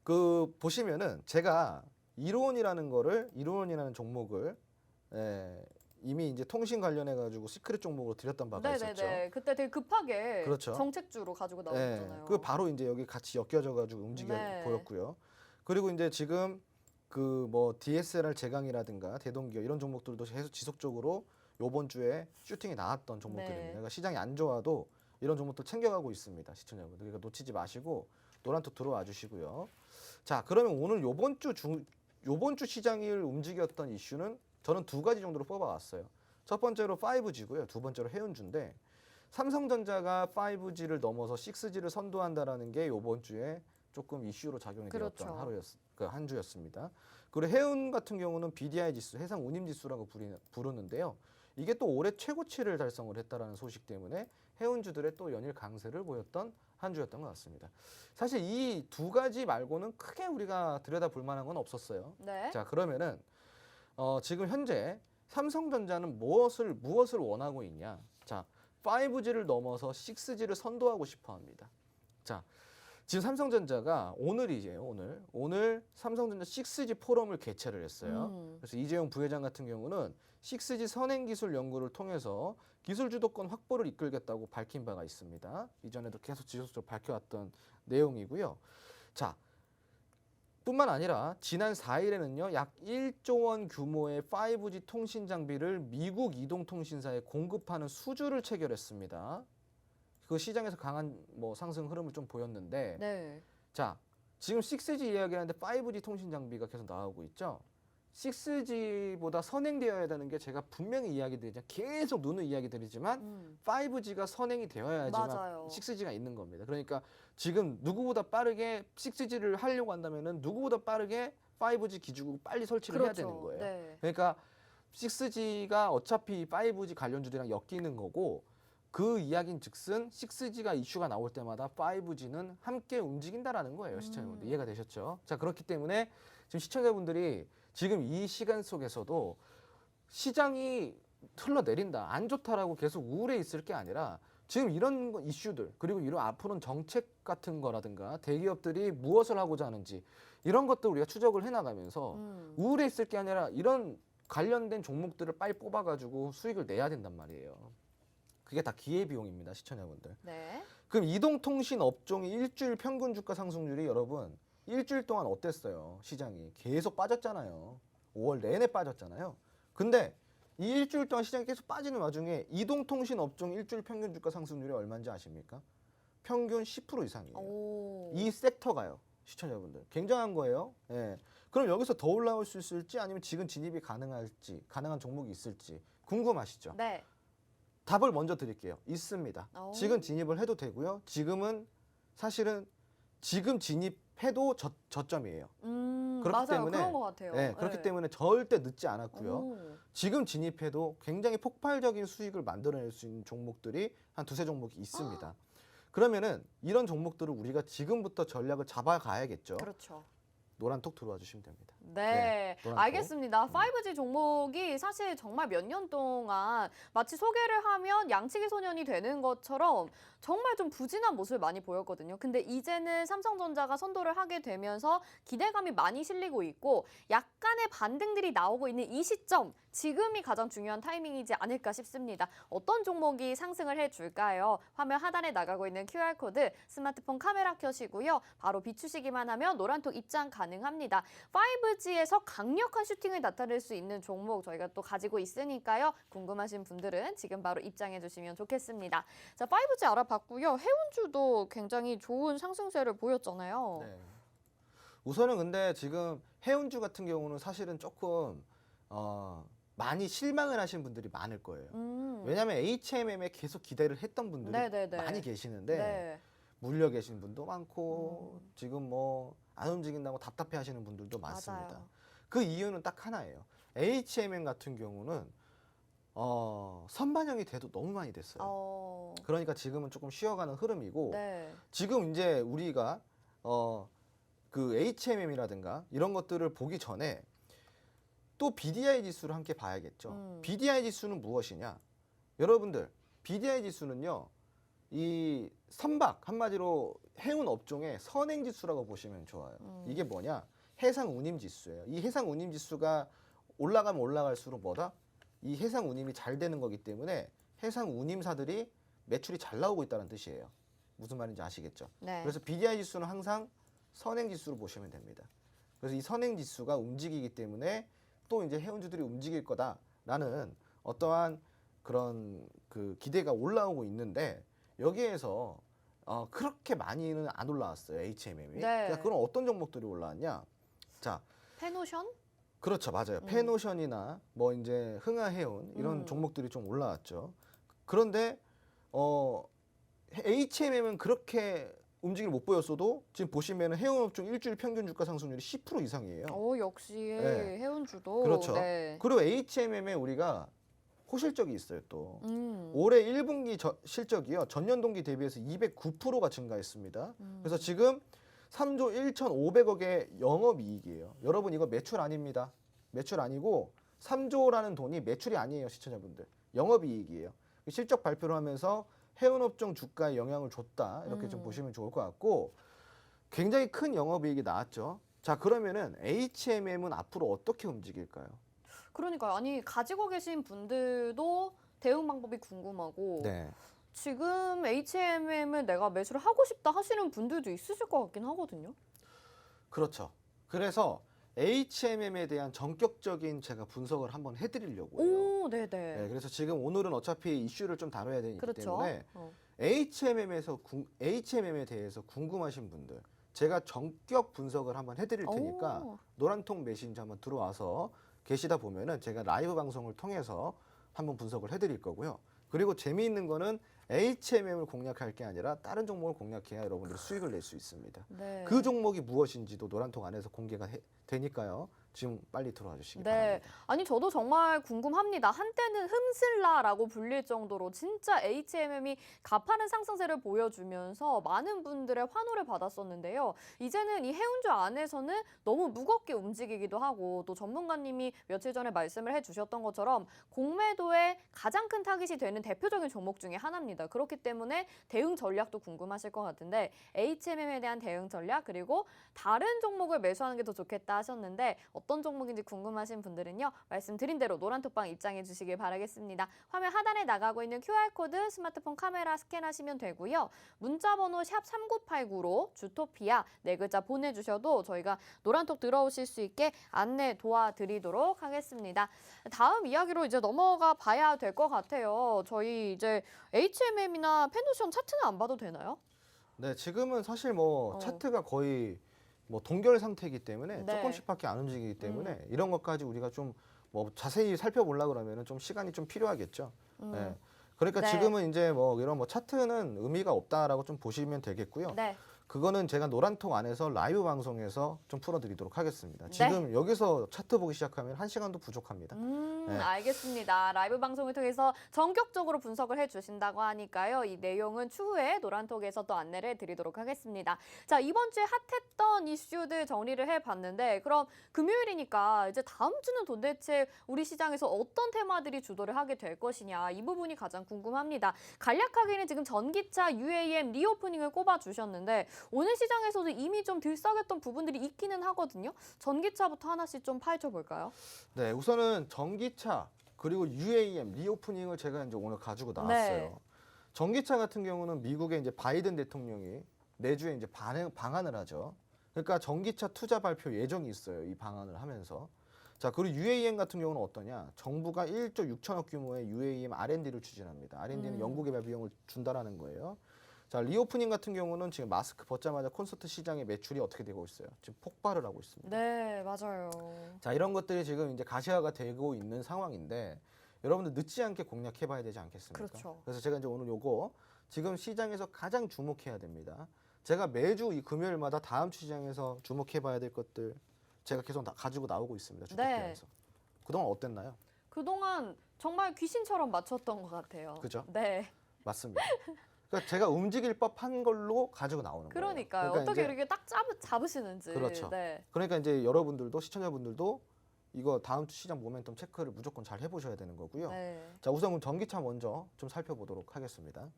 그 보시면은 제가 이론이라는 종목을 이미 이제 통신 관련해 가지고 시크릿 종목으로 드렸던 바가 있었죠. 네네네. 그때 되게 급하게 그렇죠. 정책주로 가지고 나왔잖아요. 그 바로 이제 여기 같이 엮여져 가지고 움직여 네. 보였고요. 그리고 이제 지금 그 뭐 DSLR 제강이라든가 대동기업 이런 종목들도 계속 지속적으로 요번 주에 슈팅이 나왔던 종목들입니다. 네. 그러니까 시장이 안 좋아도 이런 종목들 챙겨가고 있습니다. 시청자분들. 그러니까 놓치지 마시고 노란톡 들어와 주시고요. 자, 그러면 오늘 요번 주 시장을 움직였던 이슈는 저는 두 가지 정도로 뽑아왔어요. 첫 번째로 5G고요. 두 번째로 해운주인데 삼성전자가 5G를 넘어서 6G를 선도한다라는 게 요번 주에 조금 이슈로 작용이 되었던 그렇죠. 한 주였습니다. 그리고 해운 같은 경우는 BDI 지수, 해상 운임 지수라고 부르는데요. 이게 또 올해 최고치를 달성을 했다라는 소식 때문에 해운주들의 또 연일 강세를 보였던 한 주였던 것 같습니다. 사실 이 두 가지 말고는 크게 우리가 들여다볼 만한 건 없었어요. 네. 자, 그러면은 지금 현재 삼성전자는 무엇을 원하고 있냐? 자, 5G를 넘어서 6G를 선도하고 싶어 합니다. 자, 지금 삼성전자가 오늘 삼성전자 6G 포럼을 개최를 했어요. 그래서 이재용 부회장 같은 경우는 6G 선행 기술 연구를 통해서 기술 주도권 확보를 이끌겠다고 밝힌 바가 있습니다. 이전에도 계속 지속적으로 밝혀왔던 내용이고요. 자, 뿐만 아니라 지난 4일에는요. 약 1조 원 규모의 5G 통신 장비를 미국 이동통신사에 공급하는 수주를 체결했습니다. 그 시장에서 강한 상승 흐름을 좀 보였는데 네. 자, 지금 6G 이야기하는데 5G 통신 장비가 계속 나오고 있죠. 6G보다 선행되어야 되는 게 제가 분명히 계속 누누이 이야기 드리지만 5G가 선행이 되어야지만 맞아요. 6G가 있는 겁니다. 그러니까 지금 누구보다 빠르게 6G를 하려고 한다면은 누구보다 빠르게 5G 기지국 빨리 설치를 해야 되는 거예요. 네. 그러니까 6G가 어차피 5G 관련주들이랑 엮이는 거고 그 이야기인 즉슨 6G가 이슈가 나올 때마다 5G는 함께 움직인다라는 거예요. 시청자분들 이해가 되셨죠? 자, 그렇기 때문에 지금 시청자분들이 지금 이 시간 속에서도 시장이 흘러내린다, 안 좋다라고 계속 우울해 있을 게 아니라 지금 이런 이슈들 그리고 이런 앞으로는 정책 같은 거라든가 대기업들이 무엇을 하고자 하는지 이런 것들 우리가 추적을 해나가면서 우울해 있을 게 아니라 이런 관련된 종목들을 빨리 뽑아가지고 수익을 내야 된단 말이에요. 그게 다 기회비용입니다, 시청자분들. 네. 그럼 이동통신 업종의 일주일 평균 주가 상승률이 여러분 일주일 동안 어땠어요? 시장이 계속 빠졌잖아요. 5월 내내 빠졌잖아요. 근데 이 일주일 동안 시장이 계속 빠지는 와중에 이동통신 업종 일주일 평균 주가 상승률이 얼마인지 아십니까? 평균 10% 이상이에요. 오. 이 섹터가요, 시청자분들. 굉장한 거예요. 예. 그럼 여기서 더 올라올 수 있을지 아니면 지금 진입이 가능한 종목이 있을지 궁금하시죠? 네. 답을 먼저 드릴게요. 있습니다. 오. 지금 진입을 해도 되고요. 지금은 사실은 지금 진입해도 저점이에요. 그렇기 맞아요. 때문에 그런 것 같아요. 네, 그렇기 네. 때문에 절대 늦지 않았고요. 오. 지금 진입해도 굉장히 폭발적인 수익을 만들어낼 수 있는 종목들이 한 두세 종목이 있습니다. 그러면은 이런 종목들을 우리가 지금부터 전략을 잡아가야겠죠. 그렇죠. 노란톡 들어와 주시면 됩니다. 네, 노란톡. 알겠습니다. 5G 종목이 사실 정말 몇 년 동안 마치 소개를 하면 양치기 소년이 되는 것처럼 정말 좀 부진한 모습을 많이 보였거든요. 근데 이제는 삼성전자가 선도를 하게 되면서 기대감이 많이 실리고 있고 약간의 반등들이 나오고 있는 이 시점 지금이 가장 중요한 타이밍이지 않을까 싶습니다. 어떤 종목이 상승을 해줄까요? 화면 하단에 나가고 있는 QR코드 스마트폰 카메라 켜시고요. 바로 비추시기만 하면 노란톡 입장 가능합니다. 5G에서 강력한 슈팅을 나타낼 수 있는 종목 저희가 또 가지고 있으니까요. 궁금하신 분들은 지금 바로 입장해 주시면 좋겠습니다. 자, 5G 알아봤고요. 해운주도 굉장히 좋은 상승세를 보였잖아요. 네. 우선은 근데 지금 해운주 같은 경우는 사실은 조금 많이 실망을 하신 분들이 많을 거예요. 왜냐하면 HMM에 계속 기대를 했던 분들이 네네네. 많이 계시는데 네. 물려 계신 분도 많고 지금 뭐 안 움직인다고 답답해 하시는 분들도 많습니다. 맞아요. 그 이유는 딱 하나예요. HMM 같은 경우는 선반영이 돼도 너무 많이 됐어요. 그러니까 지금은 조금 쉬어가는 흐름이고 네. 지금 이제 우리가 그 HMM이라든가 이런 것들을 보기 전에 또 BDI 지수를 함께 봐야겠죠. BDI 지수는 무엇이냐? 여러분들, BDI 지수는요, 이 선박, 한마디로 해운 업종의 선행 지수라고 보시면 좋아요. 이게 뭐냐? 해상 운임 지수예요. 이 해상 운임 지수가 올라가면 올라갈수록 뭐다? 이 해상 운임이 잘 되는 거기 때문에 해상 운임사들이 매출이 잘 나오고 있다는 뜻이에요. 무슨 말인지 아시겠죠? 네. 그래서 BDI 지수는 항상 선행 지수로 보시면 됩니다. 그래서 이 선행 지수가 움직이기 때문에 또 이제 해운주들이 움직일 거다라는 어떠한 그런 그 기대가 올라오고 있는데 여기에서 그렇게 많이는 안 올라왔어요. HMM이. 네. 그러니까 그럼 어떤 종목들이 올라왔냐? 자, 페노션? 그렇죠, 맞아요. 페노션이나 뭐 이제 흥하해운 이런 종목들이 좀 올라왔죠. 그런데 HMM은 그렇게 움직임을 못 보였어도 지금 보시면은 해운업종 일주일 평균 주가 상승률이 10% 이상이에요. 역시 네. 해운주도. 그렇죠. 네. 그리고 HMM에 우리가 호실적이 있어요 또. 음. 올해 1분기 실적이요. 전년 동기 대비해서 209%가 증가했습니다. 그래서 지금 3조 1,500억의 영업이익이에요. 여러분 이거 매출 아닙니다. 매출 아니고 3조라는 돈이 매출이 아니에요. 시청자분들. 영업이익이에요. 실적 발표를 하면서 해운업종 주가에 영향을 줬다. 이렇게 좀 보시면 좋을 것 같고 굉장히 큰 영업이익이 나왔죠. 자, 그러면은 HMM은 앞으로 어떻게 움직일까요? 그러니까요. 아니 가지고 계신 분들도 대응 방법이 궁금하고 네. 지금 HMM을 내가 매수를 하고 싶다 하시는 분들도 있으실 것 같긴 하거든요. 그렇죠. 그래서 HMM에 대한 전격적인 제가 분석을 한번 해드리려고 해요. 오, 네네. 네, 그래서 지금 오늘은 어차피 이슈를 좀 다뤄야 되기 그렇죠. 때문에 HMM에 대해서 궁금하신 분들 제가 전격 분석을 한번 해드릴 테니까 오. 노란통 메신저 한번 들어와서 계시다 보면은 제가 라이브 방송을 통해서 한번 분석을 해드릴 거고요. 그리고 재미있는 거는 HMM을 공략할 게 아니라 다른 종목을 공략해야 여러분들이 수익을 낼 수 있습니다. 네. 그 종목이 무엇인지도 노란통 안에서 공개가 되니까요. 지금 빨리 들어와 주시기 네. 바랍니다. 아니 저도 정말 궁금합니다. 한때는 흠슬라라고 불릴 정도로 진짜 HMM이 가파른 상승세를 보여주면서 많은 분들의 환호를 받았었는데요. 이제는 이 해운주 안에서는 너무 무겁게 움직이기도 하고 또 전문가님이 며칠 전에 말씀을 해주셨던 것처럼 공매도에 가장 큰 타깃이 되는 대표적인 종목 중에 하나입니다. 그렇기 때문에 대응 전략도 궁금하실 것 같은데 HMM에 대한 대응 전략 그리고 다른 종목을 매수하는 게 더 좋겠다 하셨는데 어떤 종목인지 궁금하신 분들은요. 말씀드린 대로 노란톡방 입장해 주시길 바라겠습니다. 화면 하단에 나가고 있는 QR코드 스마트폰 카메라 스캔하시면 되고요. 문자번호 샵 3989로 주토피아 네 글자 보내주셔도 저희가 노란톡 들어오실 수 있게 안내 도와드리도록 하겠습니다. 다음 이야기로 이제 넘어가 봐야 될 것 같아요. 저희 이제 HMM이나 페노션 차트는 안 봐도 되나요? 네, 지금은 사실 뭐 어. 차트가 거의 뭐 동결 상태이기 때문에 네. 조금씩밖에 안 움직이기 때문에 이런 것까지 우리가 좀 뭐 자세히 살펴보려고 그러면은 좀 시간이 좀 필요하겠죠. 네. 그러니까 네. 지금은 이제 뭐 이런 뭐 차트는 의미가 없다라고 좀 보시면 되겠고요. 네. 그거는 제가 노란통 안에서 라이브 방송에서 좀 풀어드리도록 하겠습니다. 네. 지금 여기서 차트 보기 시작하면 1시간도 부족합니다. 네. 알겠습니다. 라이브 방송을 통해서 전격적으로 분석을 해주신다고 하니까요. 이 내용은 추후에 노란톡에서 또 안내를 드리도록 하겠습니다. 자, 이번 주에 핫했던 이슈들 정리를 해봤는데 그럼 금요일이니까 이제 다음 주는 도대체 우리 시장에서 어떤 테마들이 주도를 하게 될 것이냐 이 부분이 가장 궁금합니다. 간략하게는 지금 전기차 UAM 리오프닝을 꼽아주셨는데 오늘 시장에서도 이미 좀 들썩였던 부분들이 있기는 하거든요. 전기차부터 하나씩 좀 파헤쳐 볼까요? 네, 우선은 전기차 그리고 UAM 리오프닝을 제가 이제 오늘 가지고 나왔어요. 네. 전기차 같은 경우는 미국의 이제 바이든 대통령이 내주에 이제 방한을 하죠. 그러니까 전기차 투자 발표 예정이 있어요. 이 방안을 하면서. 자, 그리고 UAM 같은 경우는 어떠냐? 정부가 1조 6천억 규모의 UAM R&D를 추진합니다. R&D는 연구개발 비용을 준다라는 거예요. 자, 리오프닝 같은 경우는 지금 마스크 벗자마자 콘서트 시장의 매출이 어떻게 되고 있어요? 지금 폭발을 하고 있습니다. 네, 맞아요. 자, 이런 것들이 지금 이제 가시화가 되고 있는 상황인데 여러분들 늦지 않게 공략해봐야 되지 않겠습니까? 그렇죠. 그래서 제가 이제 오늘 요거 지금 시장에서 가장 주목해야 됩니다. 제가 매주 이 금요일마다 다음 주 시장에서 주목해봐야 될 것들 제가 계속 가지고 나오고 있습니다. 주택시장에서. 그동안 어땠나요? 그동안 정말 귀신처럼 맞췄던 것 같아요. 그죠? 네. 맞습니다. 그러니까 제가 움직일 법한 걸로 가지고 나오는 거예요. 그러니까요. 그러니까 어떻게 이제, 이렇게 딱 잡으시는지. 그렇죠. 네. 그러니까 이제 여러분들도 시청자분들도 이거 다음 주 시장 모멘텀 체크를 무조건 잘 해보셔야 되는 거고요. 네. 자, 우선 그럼 전기차 먼저 좀 살펴보도록 하겠습니다.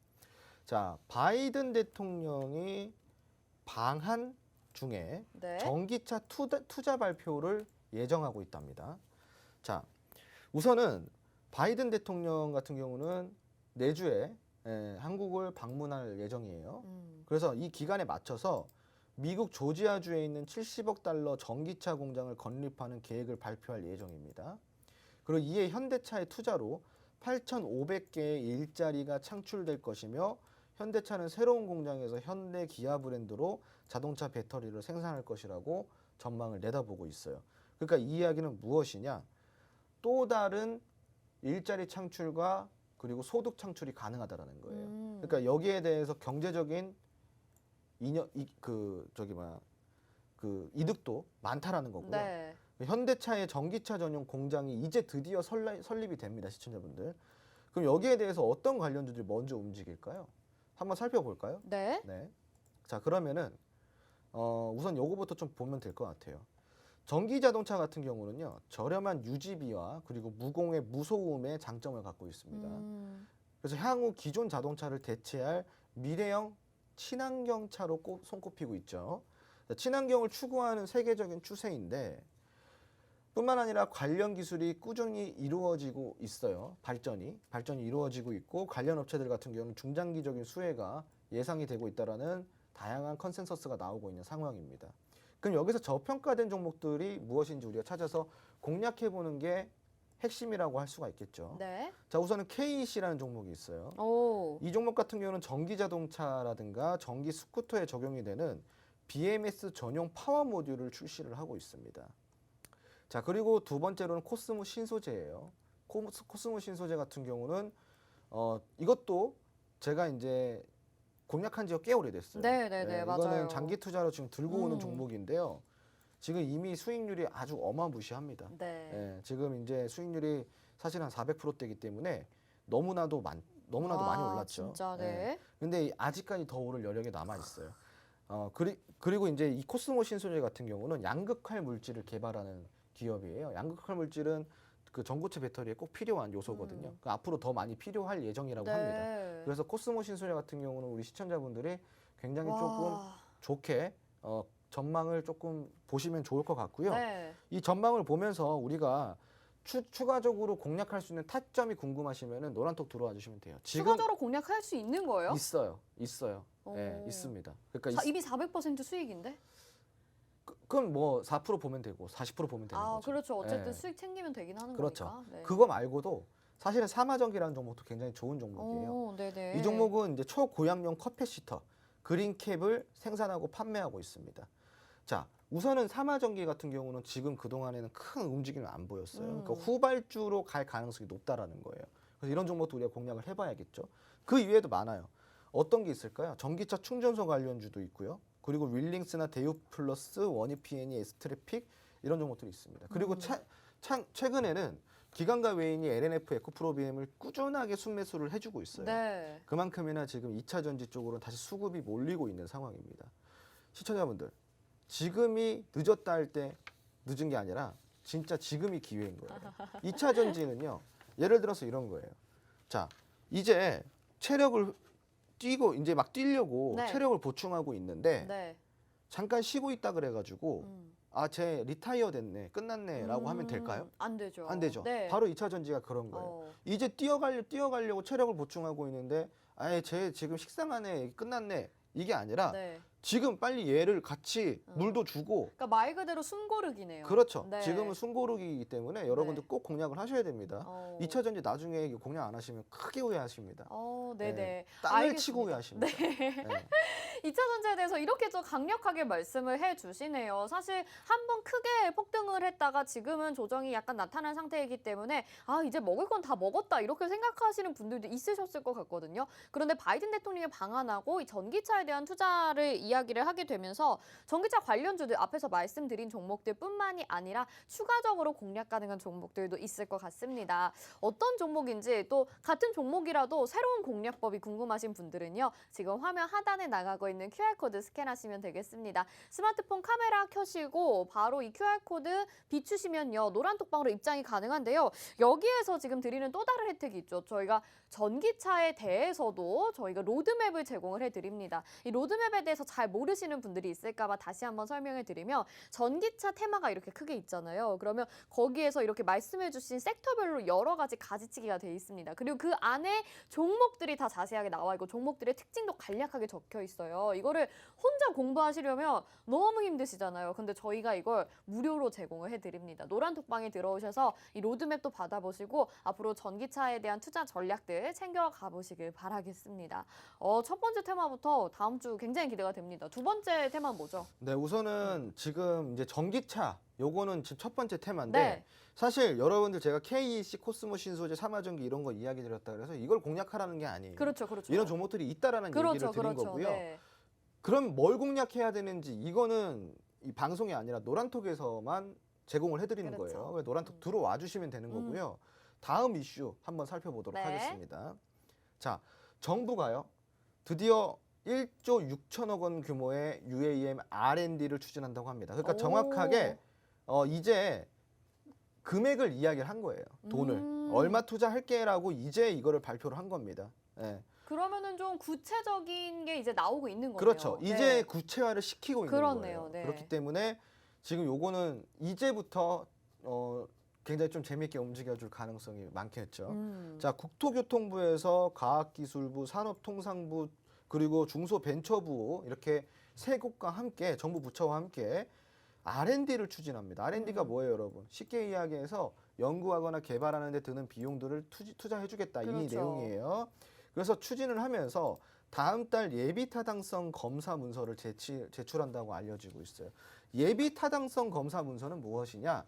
자, 바이든 대통령이 방한 중에 네. 전기차 투자 발표를 예정하고 있답니다. 자, 우선은 바이든 대통령 같은 경우는 내주에 한국을 방문할 예정이에요. 그래서 이 기간에 맞춰서 미국 조지아주에 있는 70억 달러 전기차 공장을 건립하는 계획을 발표할 예정입니다. 그리고 이에 현대차의 투자로 8,500개의 일자리가 창출될 것이며 현대차는 새로운 공장에서 현대 기아 브랜드로 자동차 배터리를 생산할 것이라고 전망을 내다보고 있어요. 그러니까 이 이야기는 무엇이냐? 또 다른 일자리 창출과 그리고 소득 창출이 가능하다라는 거예요. 그러니까 여기에 대해서 경제적인 이득도 많다라는 거고요. 네. 현대차의 전기차 전용 공장이 이제 드디어 설립이 됩니다, 시청자분들. 그럼 여기에 대해서 어떤 관련주들이 먼저 움직일까요? 한번 살펴볼까요? 네. 네. 자, 그러면은 우선 요거부터 좀 보면 될 것 같아요. 전기 자동차 같은 경우는요, 저렴한 유지비와 그리고 무공해 무소음의 장점을 갖고 있습니다. 그래서 향후 기존 자동차를 대체할 미래형 친환경 차로 손꼽히고 있죠. 친환경을 추구하는 세계적인 추세인데 뿐만 아니라 관련 기술이 꾸준히 이루어지고 있어요. 발전이 이루어지고 있고 관련 업체들 같은 경우는 중장기적인 수혜가 예상이 되고 있다라는 다양한 컨센서스가 나오고 있는 상황입니다. 그럼 여기서 저평가된 종목들이 무엇인지 우리가 찾아서 공략해 보는 게 핵심이라고 할 수가 있겠죠. 네. 자, 우선은 KEC라는 종목이 있어요. 오. 이 종목 같은 경우는 전기 자동차라든가 전기 스쿠터에 적용이 되는 BMS 전용 파워 모듈을 출시를 하고 있습니다. 자, 그리고 두 번째로는 코스모 신소재예요. 코스모 신소재 같은 경우는 이것도 제가 이제 공략한 지가 꽤 오래됐어요. 네, 맞아요. 이거는 장기 투자로 지금 들고 오는 종목인데요. 지금 이미 수익률이 아주 어마무시합니다. 네. 예, 지금 이제 수익률이 사실 한 400%대이기 때문에 너무나도 많이 올랐죠. 진짜, 예. 네. 근데 아직까지 더 오를 여력이 남아 있어요. 그리고 이제 이 코스모 신소재 같은 경우는 양극할 물질을 개발하는 기업이에요. 양극할 물질은 그 전고체 배터리에 꼭 필요한 요소거든요. 그러니까 앞으로 더 많이 필요할 예정이라고 합니다. 그래서 코스모 신소재 같은 경우는 우리 시청자분들이 굉장히 조금 좋게 전망을 조금 보시면 좋을 것 같고요. 네. 이 전망을 보면서 우리가 추가적으로 공략할 수 있는 타점이 궁금하시면은 노란톡 들어와 주시면 돼요. 지금 추가적으로 공략할 수 있는 거예요? 있어요. 오. 네, 있습니다. 그러니까 이미 400% 수익인데? 그럼 뭐 4% 보면 되고 40% 보면 되는 거죠. 그렇죠. 어쨌든 예. 수익 챙기면 되긴 하는 그렇죠. 거니까. 네. 그거 말고도 사실은 사마전기라는 종목도 굉장히 좋은 종목이에요. 오, 네네. 이 종목은 이제 초고양용 컵패시터 그린캡을 생산하고 판매하고 있습니다. 자, 우선은 사마전기 같은 경우는 지금 그동안에는 큰 움직임을 안 보였어요. 그러니까 후발주로 갈 가능성이 높다라는 거예요. 그래서 이런 종목도 우리가 공략을 해봐야겠죠. 그 이외에도 많아요. 어떤 게 있을까요? 전기차 충전소 관련주도 있고요. 그리고 윌링스나 데이플러스, 원이PN이, 에스트래픽 이런 종목들이 있습니다. 그리고 최근에는 기관과 외인이 LNF, 에코프로비엠을 꾸준하게 순매수를 해주고 있어요. 네. 그만큼이나 지금 2차 전지 쪽으로 다시 수급이 몰리고 있는 상황입니다. 시청자분들, 지금이 늦었다 할 때 늦은 게 아니라 진짜 지금이 기회인 거예요. 2차 전지는요, 예를 들어서 이런 거예요. 자, 이제 체력을 뛰고 이제 막 뛰려고 네. 체력을 보충하고 있는데 네. 잠깐 쉬고 있다 그래가지고 제 리타이어 됐네, 끝났네라고 하면 될까요? 안 되죠. 안 되죠. 네. 바로 2차 전지가 그런 거예요. 이제 뛰어가려고 체력을 보충하고 있는데 쟤 지금 식상하네, 끝났네, 이게 아니라 네. 지금 빨리 얘를 같이 물도 주고. 그러니까 말 그대로 숨고르기네요. 그렇죠. 네. 지금은 숨고르기이기 때문에 여러분들 네. 꼭 공략을 하셔야 됩니다. 2차 전지 나중에 공략 안 하시면 크게 후회하십니다. 네네. 네. 땅을 치고 후회하십니다. 네. 네. 2차 전지에 대해서 이렇게 좀 강력하게 말씀을 해주시네요. 사실 한번 크게 폭등을 했다가 지금은 조정이 약간 나타난 상태이기 때문에 이제 먹을 건 다 먹었다 이렇게 생각하시는 분들도 있으셨을 것 같거든요. 그런데 바이든 대통령의 방한하고 이 전기차에 대한 투자를 이야기를 하게 되면서 전기차 관련주들 앞에서 말씀드린 종목들뿐만이 아니라 추가적으로 공략 가능한 종목들도 있을 것 같습니다. 어떤 종목인지 또 같은 종목이라도 새로운 공략법이 궁금하신 분들은요. 지금 화면 하단에 나가고 있는 QR코드 스캔하시면 되겠습니다. 스마트폰 카메라 켜시고 바로 이 QR코드 비추시면요. 노란 톡방으로 입장이 가능한데요. 여기에서 지금 드리는 또 다른 혜택이 있죠. 저희가 전기차에 대해서도 저희가 로드맵을 제공을 해드립니다. 이 로드맵에 대해서 잘 모르시는 분들이 있을까 봐 다시 한번 설명해 드리면 전기차 테마가 이렇게 크게 있잖아요. 그러면 거기에서 이렇게 말씀해 주신 섹터별로 여러 가지 가지치기가 돼 있습니다. 그리고 그 안에 종목들이 다 자세하게 나와 있고 종목들의 특징도 간략하게 적혀 있어요. 이거를 혼자 공부하시려면 너무 힘드시잖아요. 근데 저희가 이걸 무료로 제공을 해드립니다. 노란 톡방에 들어오셔서 이 로드맵도 받아보시고 앞으로 전기차에 대한 투자 전략들 챙겨가 보시길 바라겠습니다. 첫 번째 테마부터 다음 주 굉장히 기대가 됩니다. 두 번째 테마는 뭐죠? 네, 우선은 지금 이제 전기차, 요거는 지금 첫 번째 테마인데 네. 사실 여러분들 제가 KEC, 코스모 신소재, 삼화전기 이런 거 이야기 드렸다 그래서 이걸 공략하라는 게 아니에요. 그렇죠, 그렇죠. 이런 종목들이 있다라는 얘기를 드린 거고요. 네. 그럼 뭘 공략해야 되는지 이거는 이 방송이 아니라 노란톡에서만 제공을 해드리는 그렇죠. 거예요. 노란톡 들어와 주시면 되는 거고요. 다음 이슈 한번 살펴보도록 네. 하겠습니다. 자, 정부가요. 드디어 1조 6천억 원 규모의 UAM R&D를 추진한다고 합니다. 그러니까 정확하게 이제 금액을 이야기를 한 거예요. 돈을. 얼마 투자할게라고 이제 이거를 발표를 한 겁니다. 네. 그러면은 좀 구체적인 게 이제 나오고 있는 거네요. 그렇죠. 네. 이제 구체화를 시키고 있는 그렇네요. 거예요. 네. 그렇기 때문에 지금 요거는 이제부터 굉장히 좀 재미있게 움직여줄 가능성이 많겠죠. 자, 국토교통부에서 과학기술부, 산업통상부, 그리고 중소벤처부 이렇게 세 곳과 함께 정부 부처와 함께 R&D를 추진합니다. R&D가 뭐예요, 여러분? 쉽게 이야기해서 연구하거나 개발하는 데 드는 비용들을 투자해주겠다. 그렇죠. 이 내용이에요. 그래서 추진을 하면서 다음 달 예비 타당성 검사 문서를 제출한다고 알려지고 있어요. 예비 타당성 검사 문서는 무엇이냐?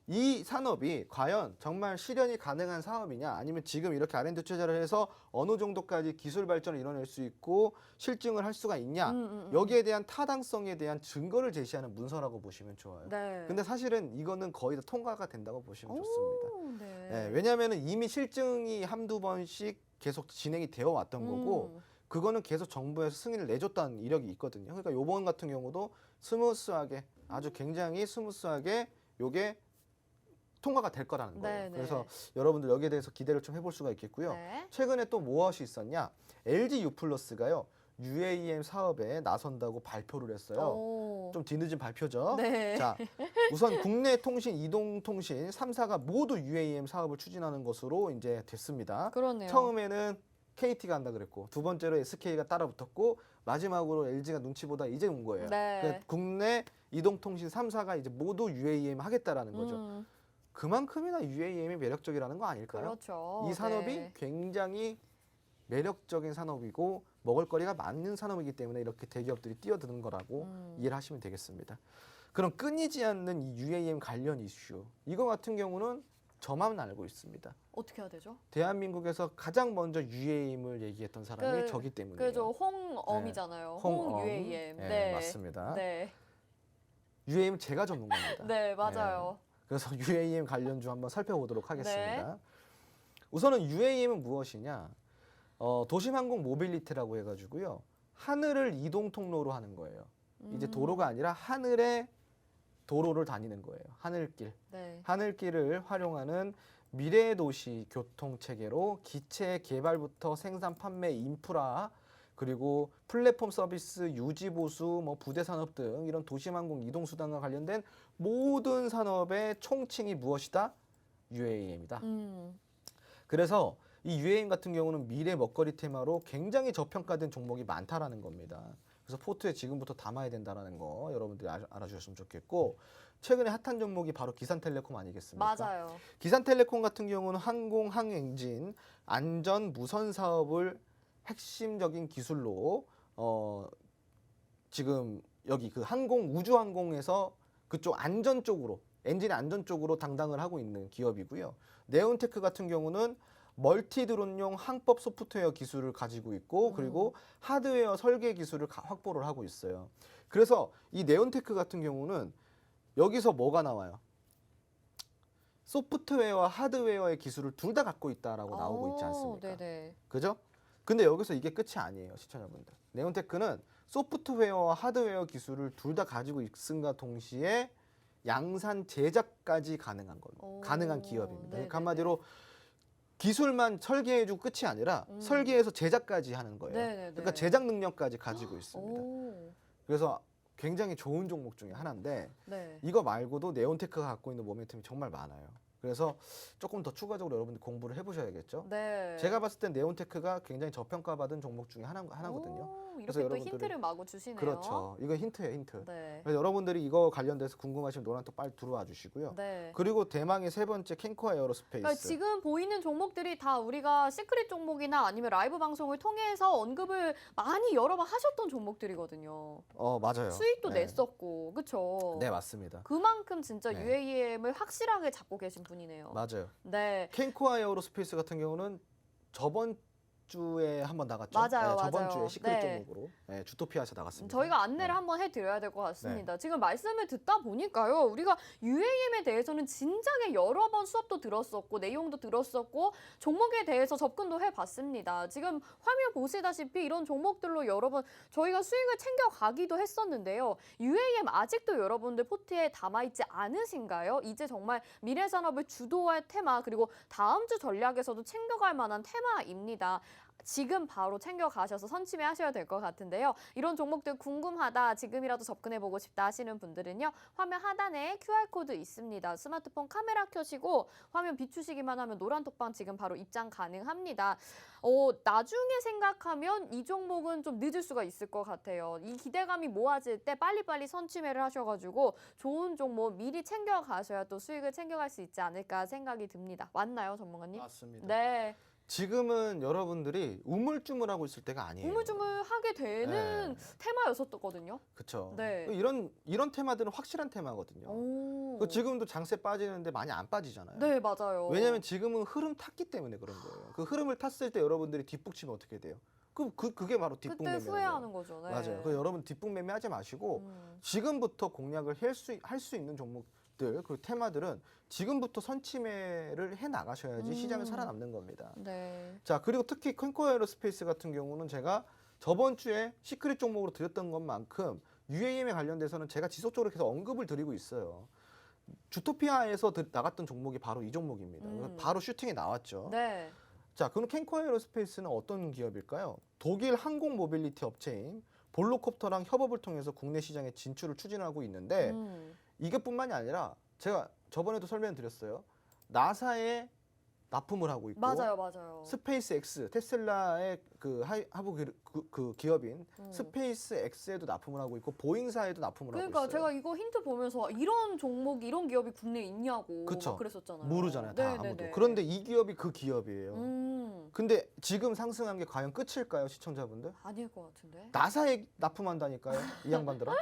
이 산업이 과연 정말 실현이 가능한 사업이냐, 아니면 지금 이렇게 R&D 투자를 해서 어느 정도까지 기술 발전을 이뤄낼 수 있고 실증을 할 수가 있냐, 여기에 대한 타당성에 대한 증거를 제시하는 문서라고 보시면 좋아요. 네. 근데 사실은 이거는 거의 다 통과가 된다고 보시면 좋습니다. 네. 네, 왜냐하면 이미 실증이 한두 번씩 계속 진행이 되어 왔던 거고, 그거는 계속 정부에서 승인을 내줬다는 이력이 있거든요. 그러니까 요번 같은 경우도 스무스하게, 아주 굉장히 스무스하게 요게 통과가 될 거라는 거예요. 네, 그래서 여러분들 여기에 대해서 기대를 좀 해볼 수가 있겠고요. 네. 최근에 또 무엇이 있었냐? LG U+가요. UAM 사업에 나선다고 발표를 했어요. 좀 뒤늦은 발표죠. 네. 자, 우선 국내 통신, 이동통신 3사가 모두 UAM 사업을 추진하는 것으로 이제 됐습니다. 그렇네요. 처음에는 KT가 한다 그랬고, 두 번째로 SK가 따라붙었고, 마지막으로 LG가 눈치 보다 이제 온 거예요. 네. 그러니까 국내 이동통신 3사가 이제 모두 UAM 하겠다라는 거죠. 그만큼이나 UAM이 매력적이라는 거 아닐까요? 그렇죠. 이 산업이 네. 굉장히 매력적인 산업이고 먹을거리가 많은 산업이기 때문에 이렇게 대기업들이 뛰어드는 거라고 이해를 하시면 되겠습니다. 그럼 끊이지 않는 이 UAM 관련 이슈, 이거 같은 경우는 저만 알고 있습니다. 어떻게 해야 되죠? 대한민국에서 가장 먼저 UAM을 얘기했던 사람이 저기 때문이에요. 그죠. 홍엄이잖아요. 네. 홍 UAM. 네, 맞습니다. 네. UAM 제가 전문가입니다. 네, 맞아요. 그래서 UAM 관련주 한번 살펴보도록 하겠습니다. 네. 우선은 UAM은 무엇이냐? 도심항공 모빌리티라고 해가지고요. 하늘을 이동 통로로 하는 거예요. 이제 도로가 아니라 하늘의 도로를 다니는 거예요. 하늘길. 네. 하늘길을 활용하는 미래도시 교통체계로 기체 개발부터 생산, 판매, 인프라, 그리고 플랫폼 서비스, 유지 보수, 뭐 부대 산업 등 이런 도심항공 이동 수단과 관련된 모든 산업의 총칭이 무엇이다? UAM이다. 그래서 이 UAM 같은 경우는 미래 먹거리 테마로 굉장히 저평가된 종목이 많다라는 겁니다. 그래서 포트에 지금부터 담아야 된다라는 거 여러분들이 알아주셨으면 좋겠고, 최근에 핫한 종목이 바로 기산텔레콤 아니겠습니까? 맞아요. 기산텔레콤 같은 경우는 항공, 항행진, 안전, 무선 사업을 핵심적인 기술로 지금 여기 그 항공, 우주항공에서 그쪽 안전 쪽으로, 엔진 안전 쪽으로 당당을 하고 있는 기업이고요. 네온테크 같은 경우는 멀티 드론용 항법 소프트웨어 기술을 가지고 있고, 그리고 하드웨어 설계 기술을 확보를 하고 있어요. 그래서 이 네온테크 같은 경우는 여기서 뭐가 나와요? 소프트웨어와 하드웨어의 기술을 둘 다 갖고 있다라고 나오고 있지 않습니까? 네네. 그죠? 근데 여기서 이게 끝이 아니에요, 시청자분들. 네온테크는 소프트웨어와 하드웨어 기술을 둘 다 가지고 있음과 동시에 양산 제작까지 가능한 겁니다. 가능한 기업입니다. 그러니까 한마디로 기술만 설계해주고 끝이 아니라 설계해서 제작까지 하는 거예요. 네네네. 그러니까 제작 능력까지 가지고 있습니다. 오. 그래서 굉장히 좋은 종목 중에 하나인데, 네. 이거 말고도 네온테크가 갖고 있는 모멘텀이 정말 많아요. 그래서 조금 더 추가적으로 여러분들 공부를 해보셔야겠죠. 네. 제가 봤을 땐 네온테크가 굉장히 저평가받은 종목 중에 하나거든요. 오, 그래서 이렇게 또 여러분들이- 힌트를 마구 주시네요. 그렇죠. 이거 힌트예요, 힌트. 네. 그래서 여러분들이 이거 관련돼서 궁금하시면 노란톡 빨리 들어와 주시고요. 네. 그리고 대망의 세 번째 캔코아 에어로스페이스. 그러니까 지금 보이는 종목들이 다 우리가 시크릿 종목이나 아니면 라이브 방송을 통해서 언급을 많이 여러 번 하셨던 종목들이거든요. 맞아요. 수익도 네. 냈었고, 그렇죠? 네, 맞습니다. 그만큼 진짜 네. UAM을 확실하게 잡고 계신 분이네요. 맞아요. 네. 캔코아 에어로스페이스 같은 경우는 저번 주에 한번 나갔죠. 맞아요, 네, 저번 맞아요. 주에 시크릿 네. 종목으로 주토피아에서 나갔습니다. 저희가 안내를 네. 한번 해드려야 될 것 같습니다. 지금 말씀을 듣다 보니까요, 우리가 UAM에 대해서는 진작에 여러 번 수업도 들었었고 내용도 들었었고 종목에 대해서 접근도 해봤습니다. 지금 화면 보시다시피 이런 종목들로 여러 번 저희가 수익을 챙겨가기도 했었는데요. UAM 아직도 여러분들 포트에 담아있지 않으신가요? 이제 정말 미래 산업을 주도할 테마, 그리고 다음 주 전략에서도 챙겨갈 만한 테마입니다. 지금 바로 챙겨가셔서 선취매하셔야 될 것 같은데요. 이런 종목들 궁금하다, 지금이라도 접근해보고 싶다 하시는 분들은요. 화면 하단에 QR코드 있습니다. 스마트폰 카메라 켜시고 화면 비추시기만 하면 노란톡방 지금 바로 입장 가능합니다. 나중에 생각하면 이 종목은 좀 늦을 수가 있을 것 같아요. 이 기대감이 모아질 때 빨리빨리 선취매를 하셔가지고 좋은 종목 미리 챙겨가셔야 또 수익을 챙겨갈 수 있지 않을까 생각이 듭니다. 맞나요, 전문가님? 맞습니다. 네. 지금은 여러분들이 우물쭈물하고 있을 때가 아니에요. 우물쭈물하게 되는 테마였었거든요. 그렇죠. 네. 이런 테마들은 확실한 테마거든요. 오. 지금도 장세 빠지는데 많이 안 빠지잖아요. 네, 맞아요. 왜냐하면 지금은 흐름 탔기 때문에 그런 거예요. 그 흐름을 탔을 때 여러분들이 뒷북치면 어떻게 돼요? 그게 바로 그때 뒷북매매예요. 후회하는 거죠. 네. 맞아요. 그래서 여러분 뒷북매매 하지 마시고 지금부터 공략을 할 수 있는 종목들, 그 테마들은 지금부터 선취매를 해 나가셔야지 시장을 살아남는 겁니다. 네. 자, 그리고 특히 캔코아 에어로스페이스 같은 경우는 제가 저번 주에 시크릿 종목으로 드렸던 것만큼 UAM에 관련돼서는 제가 지속적으로 계속 언급을 드리고 있어요. 주토피아에서 나갔던 종목이 바로 이 종목입니다. 바로 슈팅이 나왔죠. 네. 자, 그럼 캔코아 에어로스페이스는 어떤 기업일까요? 독일 항공 모빌리티 업체인 볼로콥터랑 협업을 통해서 국내 시장에 진출을 추진하고 있는데 이것뿐만이 아니라 제가 저번에도 설명드렸어요. 나사에 납품을 하고 있고, 맞아요. 스페이스 X, 테슬라의 그 하부 그 기업인 스페이스 X에도 납품을 하고 있고, 보잉사에도 납품을 하고 그러니까 있어요. 제가 이거 힌트 보면서 이런 종목, 이런 기업이 국내에 있냐고 그쵸. 막 그랬었잖아요. 모르잖아요, 다 네네네. 아무도. 그런데 이 기업이 그 기업이에요. 근데 지금 상승한 게 과연 끝일까요, 시청자분들? 아닐 것 같은데. 나사에 납품한다니까요, 이 양반들은.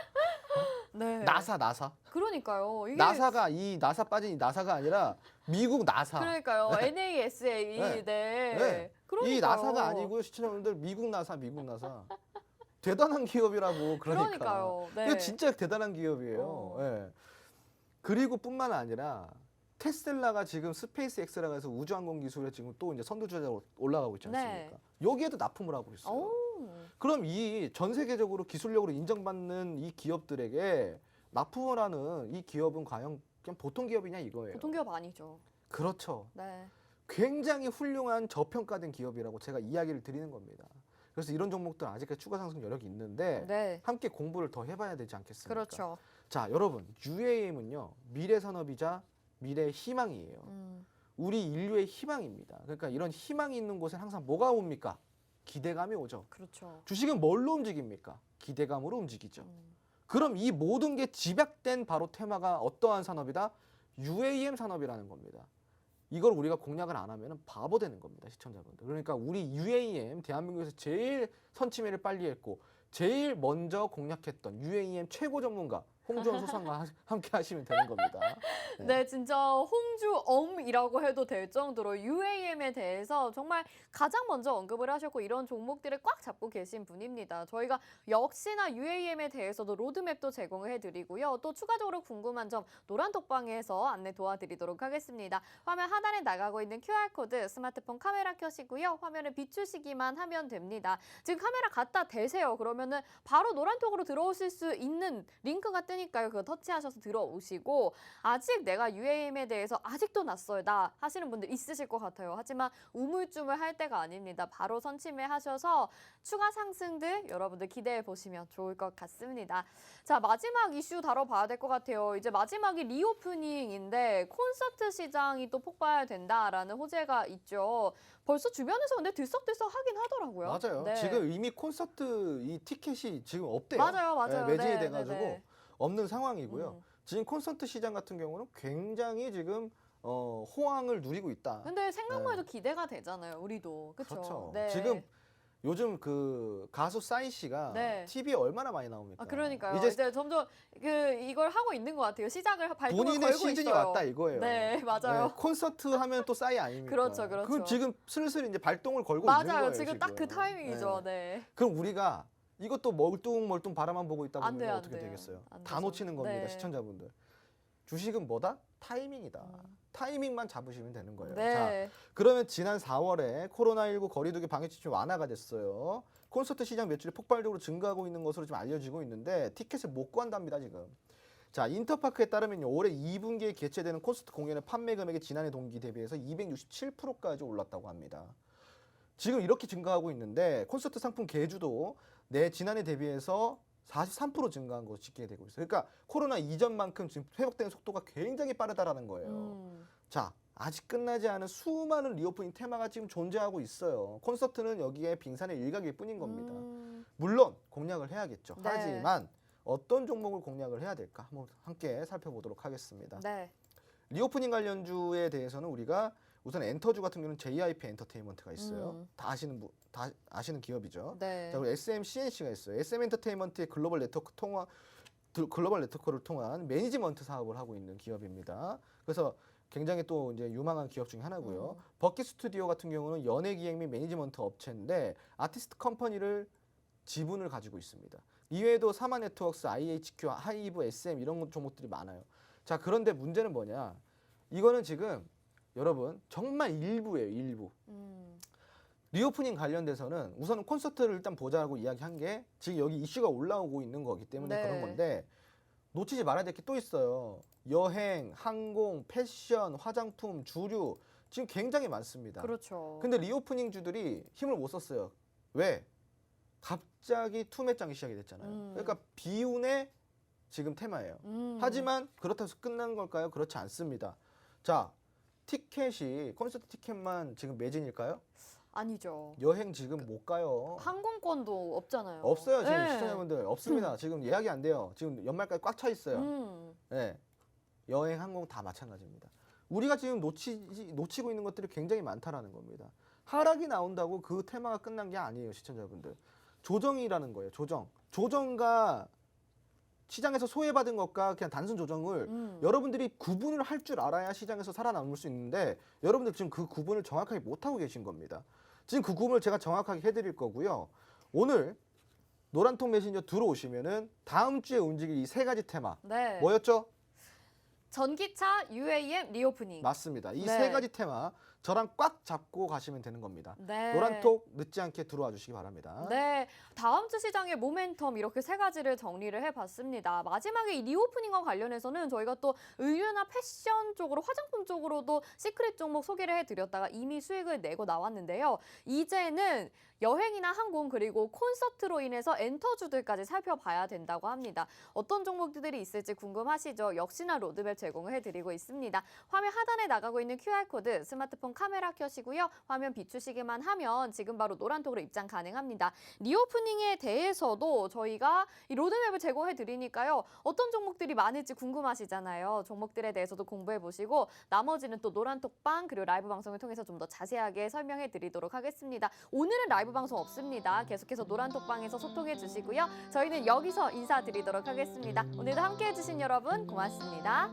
네. 나사. 그러니까요. 이게 나사가 이 나사 빠진 이 나사가 아니라 미국 나사. 그러니까요. NASA. 네. 네. 네. 그러니까요. 이 나사가 아니고요, 시청자분들. 미국 나사. 대단한 기업이라고. 그러니까요. 네. 이거 진짜 대단한 기업이에요. 예. 그리고 뿐만 아니라 테슬라가 지금 스페이스 X라고 해서 우주항공 기술에 지금 또 이제 선두주자로 올라가고 있지 않습니까? 여기에도 납품을 하고 있어요. 오. 그럼 이 전 세계적으로 기술력으로 인정받는 이 기업들에게 납품을 하는 이 기업은 과연 그냥 보통 기업이냐 이거예요. 보통 기업 아니죠. 그렇죠. 네. 굉장히 훌륭한 저평가된 기업이라고 제가 이야기를 드리는 겁니다. 그래서 이런 종목들 아직까지 추가 상승 여력이 있는데 네. 함께 공부를 더 해봐야 되지 않겠습니까? 그렇죠. 자, 여러분, UAM은요 미래 산업이자 미래의 희망이에요. 우리 인류의 희망입니다. 그러니까 이런 희망이 있는 곳에 항상 뭐가 옵니까? 기대감이 오죠. 그렇죠. 주식은 뭘로 움직입니까? 기대감으로 움직이죠. 그럼 이 모든 게 집약된 바로 테마가 어떠한 산업이다? UAM 산업이라는 겁니다. 이걸 우리가 공략을 안 하면 바보 되는 겁니다, 시청자분들. 그러니까 우리 UAM, 대한민국에서 제일 선취매를 빨리 했고 제일 먼저 공략했던 UAM 최고 전문가 홍주원 소장과 함께 하시면 되는 겁니다. 네, 진짜 홍주엄이라고 해도 될 정도로 UAM에 대해서 정말 가장 먼저 언급을 하셨고 이런 종목들을 꽉 잡고 계신 분입니다. 저희가 역시나 UAM에 대해서도 로드맵도 제공을 해드리고요. 또 추가적으로 궁금한 점 노란톡방에서 안내 도와드리도록 하겠습니다. 화면 하단에 나가고 있는 QR코드 스마트폰 카메라 켜시고요. 화면을 비추시기만 하면 됩니다. 지금 카메라 갖다 대세요. 그러면은 바로 노란톡으로 들어오실 수 있는 링크가 뜨니까요. 그거 터치하셔서 들어오시고 아직 내가 UAM에 대해서 아직도 낯설다 하시는 분들 있으실 것 같아요. 하지만 우물쭈물 할 때가 아닙니다. 바로 선침해 하셔서 추가 상승들 여러분들 기대해 보시면 좋을 것 같습니다. 자, 마지막 이슈 다뤄봐야 될 것 같아요. 이제 마지막이 리오프닝인데 콘서트 시장이 또 폭발된다라는 호재가 있죠. 벌써 주변에서 근데 들썩들썩하긴 하더라고요. 맞아요. 네. 지금 이미 콘서트 이 티켓이 지금 없대요. 맞아요. 매진이 네, 돼가지고 네. 없는 상황이고요. 지금 콘서트 시장 같은 경우는 굉장히 지금 호황을 누리고 있다. 근데 생각만 해도 기대가 되잖아요. 우리도. 그쵸? 그렇죠. 네. 지금 요즘 그 가수 싸이 씨가 네. TV에 얼마나 많이 나옵니까? 아, 그러니까요. 이제 이제 점점 이걸 하고 있는 것 같아요. 시작을 발동을 본인의 걸고 시즌이 있어요. 왔다 이거예요. 네, 맞아요. 네, 콘서트 하면 또 싸이 아닙니까? 그렇죠. 그 지금 슬슬 이제 발동을 걸고 있는 맞아요. 거예요. 지금 딱 그 타이밍이죠. 네. 그럼 우리가 이것도 멀뚱멀뚱 바라만 보고 있다 안 보면 돼요, 안 어떻게 돼요. 되겠어요? 안 다 되죠. 놓치는 겁니다, 네. 시청자분들. 주식은 뭐다? 타이밍이다. 타이밍만 잡으시면 되는 거예요. 네. 자, 그러면 지난 4월에 코로나19 거리두기 방역 지침 완화가 됐어요. 콘서트 시장 매출이 폭발적으로 증가하고 있는 것으로 지금 알려지고 있는데 티켓을 못 구한답니다, 지금. 자, 인터파크에 따르면요. 올해 2분기에 개최되는 콘서트 공연의 판매 금액이 지난해 동기 대비해서 267%까지 올랐다고 합니다. 지금 이렇게 증가하고 있는데 콘서트 상품 개주도 지난해 대비해서 43% 증가한 것으로 집계되고 있어요. 그러니까 코로나 이전만큼 지금 회복되는 속도가 굉장히 빠르다라는 거예요. 자, 아직 끝나지 않은 수많은 리오프닝 테마가 지금 존재하고 있어요. 콘서트는 여기에 빙산의 일각일 뿐인 겁니다. 물론 공략을 해야겠죠. 네. 하지만 어떤 종목을 공략을 해야 될까? 한번 함께 살펴보도록 하겠습니다. 네. 리오프닝 관련주에 대해서는 우리가 우선 엔터주 같은 경우는 JYP 엔터테인먼트가 있어요. 다 아시는 기업이죠. 네. 자, 그리고 SMCNC가 있어요. SM 엔터테인먼트의 글로벌 네트워크를 통한 매니지먼트 사업을 하고 있는 기업입니다. 그래서 굉장히 또 이제 유망한 기업 중에 하나고요. 버킷 스튜디오 같은 경우는 연예 기획 및 매니지먼트 업체인데 아티스트 컴퍼니를 지분을 가지고 있습니다. 이외에도 사마 네트워크스, IHQ, 하이브, SM 이런 종목들이 많아요. 자, 그런데 문제는 뭐냐? 이거는 지금 여러분 정말 일부예요, 일부. 리오프닝 관련돼서는 우선 콘서트를 일단 보자고 이야기한 게 지금 여기 이슈가 올라오고 있는 거기 때문에 네. 그런 건데 놓치지 말아야 될 게 또 있어요. 여행, 항공, 패션, 화장품, 주류 지금 굉장히 많습니다. 그렇죠. 근데 리오프닝 주들이 힘을 못 썼어요. 왜? 갑자기 투매장이 시작이 됐잖아요. 그러니까 비운의 지금 테마예요. 하지만 그렇다고 해서 끝난 걸까요? 그렇지 않습니다. 자, 티켓이 콘서트 티켓만 지금 매진일까요? 아니죠. 여행 지금 못 가요. 항공권도 없잖아요. 없어요. 지금 네. 시청자분들 없습니다. 지금 예약이 안 돼요. 지금 연말까지 꽉 차 있어요. 네. 여행, 항공 다 마찬가지입니다. 우리가 지금 놓치고 있는 것들이 굉장히 많다라는 겁니다. 하락이 나온다고 그 테마가 끝난 게 아니에요, 시청자분들. 조정이라는 거예요. 조정과 시장에서 소외받은 것과 그냥 단순 조정을 여러분들이 구분을 할 줄 알아야 시장에서 살아남을 수 있는데 여러분들 지금 그 구분을 정확하게 못하고 계신 겁니다. 지금 그 구분을 제가 정확하게 해드릴 거고요. 오늘 노란통 메신저 들어오시면은 다음 주에 움직일 이 세 가지 테마 네. 뭐였죠? 전기차, UAM, 리오프닝. 맞습니다. 이 네. 세 가지 테마 저랑 꽉 잡고 가시면 되는 겁니다. 네. 노란톡 늦지 않게 들어와 주시기 바랍니다. 네, 다음 주 시장의 모멘텀 이렇게 세 가지를 정리를 해봤습니다. 마지막에 이 리오프닝과 관련해서는 저희가 또 의류나 패션 쪽으로 화장품 쪽으로도 시크릿 종목 소개를 해드렸다가 이미 수익을 내고 나왔는데요. 이제는 여행이나 항공 그리고 콘서트로 인해서 엔터주들까지 살펴봐야 된다고 합니다. 어떤 종목들이 있을지 궁금하시죠? 역시나 로드맵 제공을 해드리고 있습니다. 화면 하단에 나가고 있는 QR코드 스마트폰 카메라 켜시고요. 화면 비추시기만 하면 지금 바로 노란톡으로 입장 가능합니다. 리오프닝에 대해서도 저희가 이 로드맵을 제공해 드리니까요. 어떤 종목들이 많을지 궁금하시잖아요. 종목들에 대해서도 공부해 보시고 나머지는 또 노란톡방 그리고 라이브 방송을 통해서 좀 더 자세하게 설명해 드리도록 하겠습니다. 오늘은 라이브 방송 없습니다. 계속해서 노란톡방에서 소통해 주시고요. 저희는 여기서 인사드리도록 하겠습니다. 오늘도 함께해 주신 여러분 고맙습니다.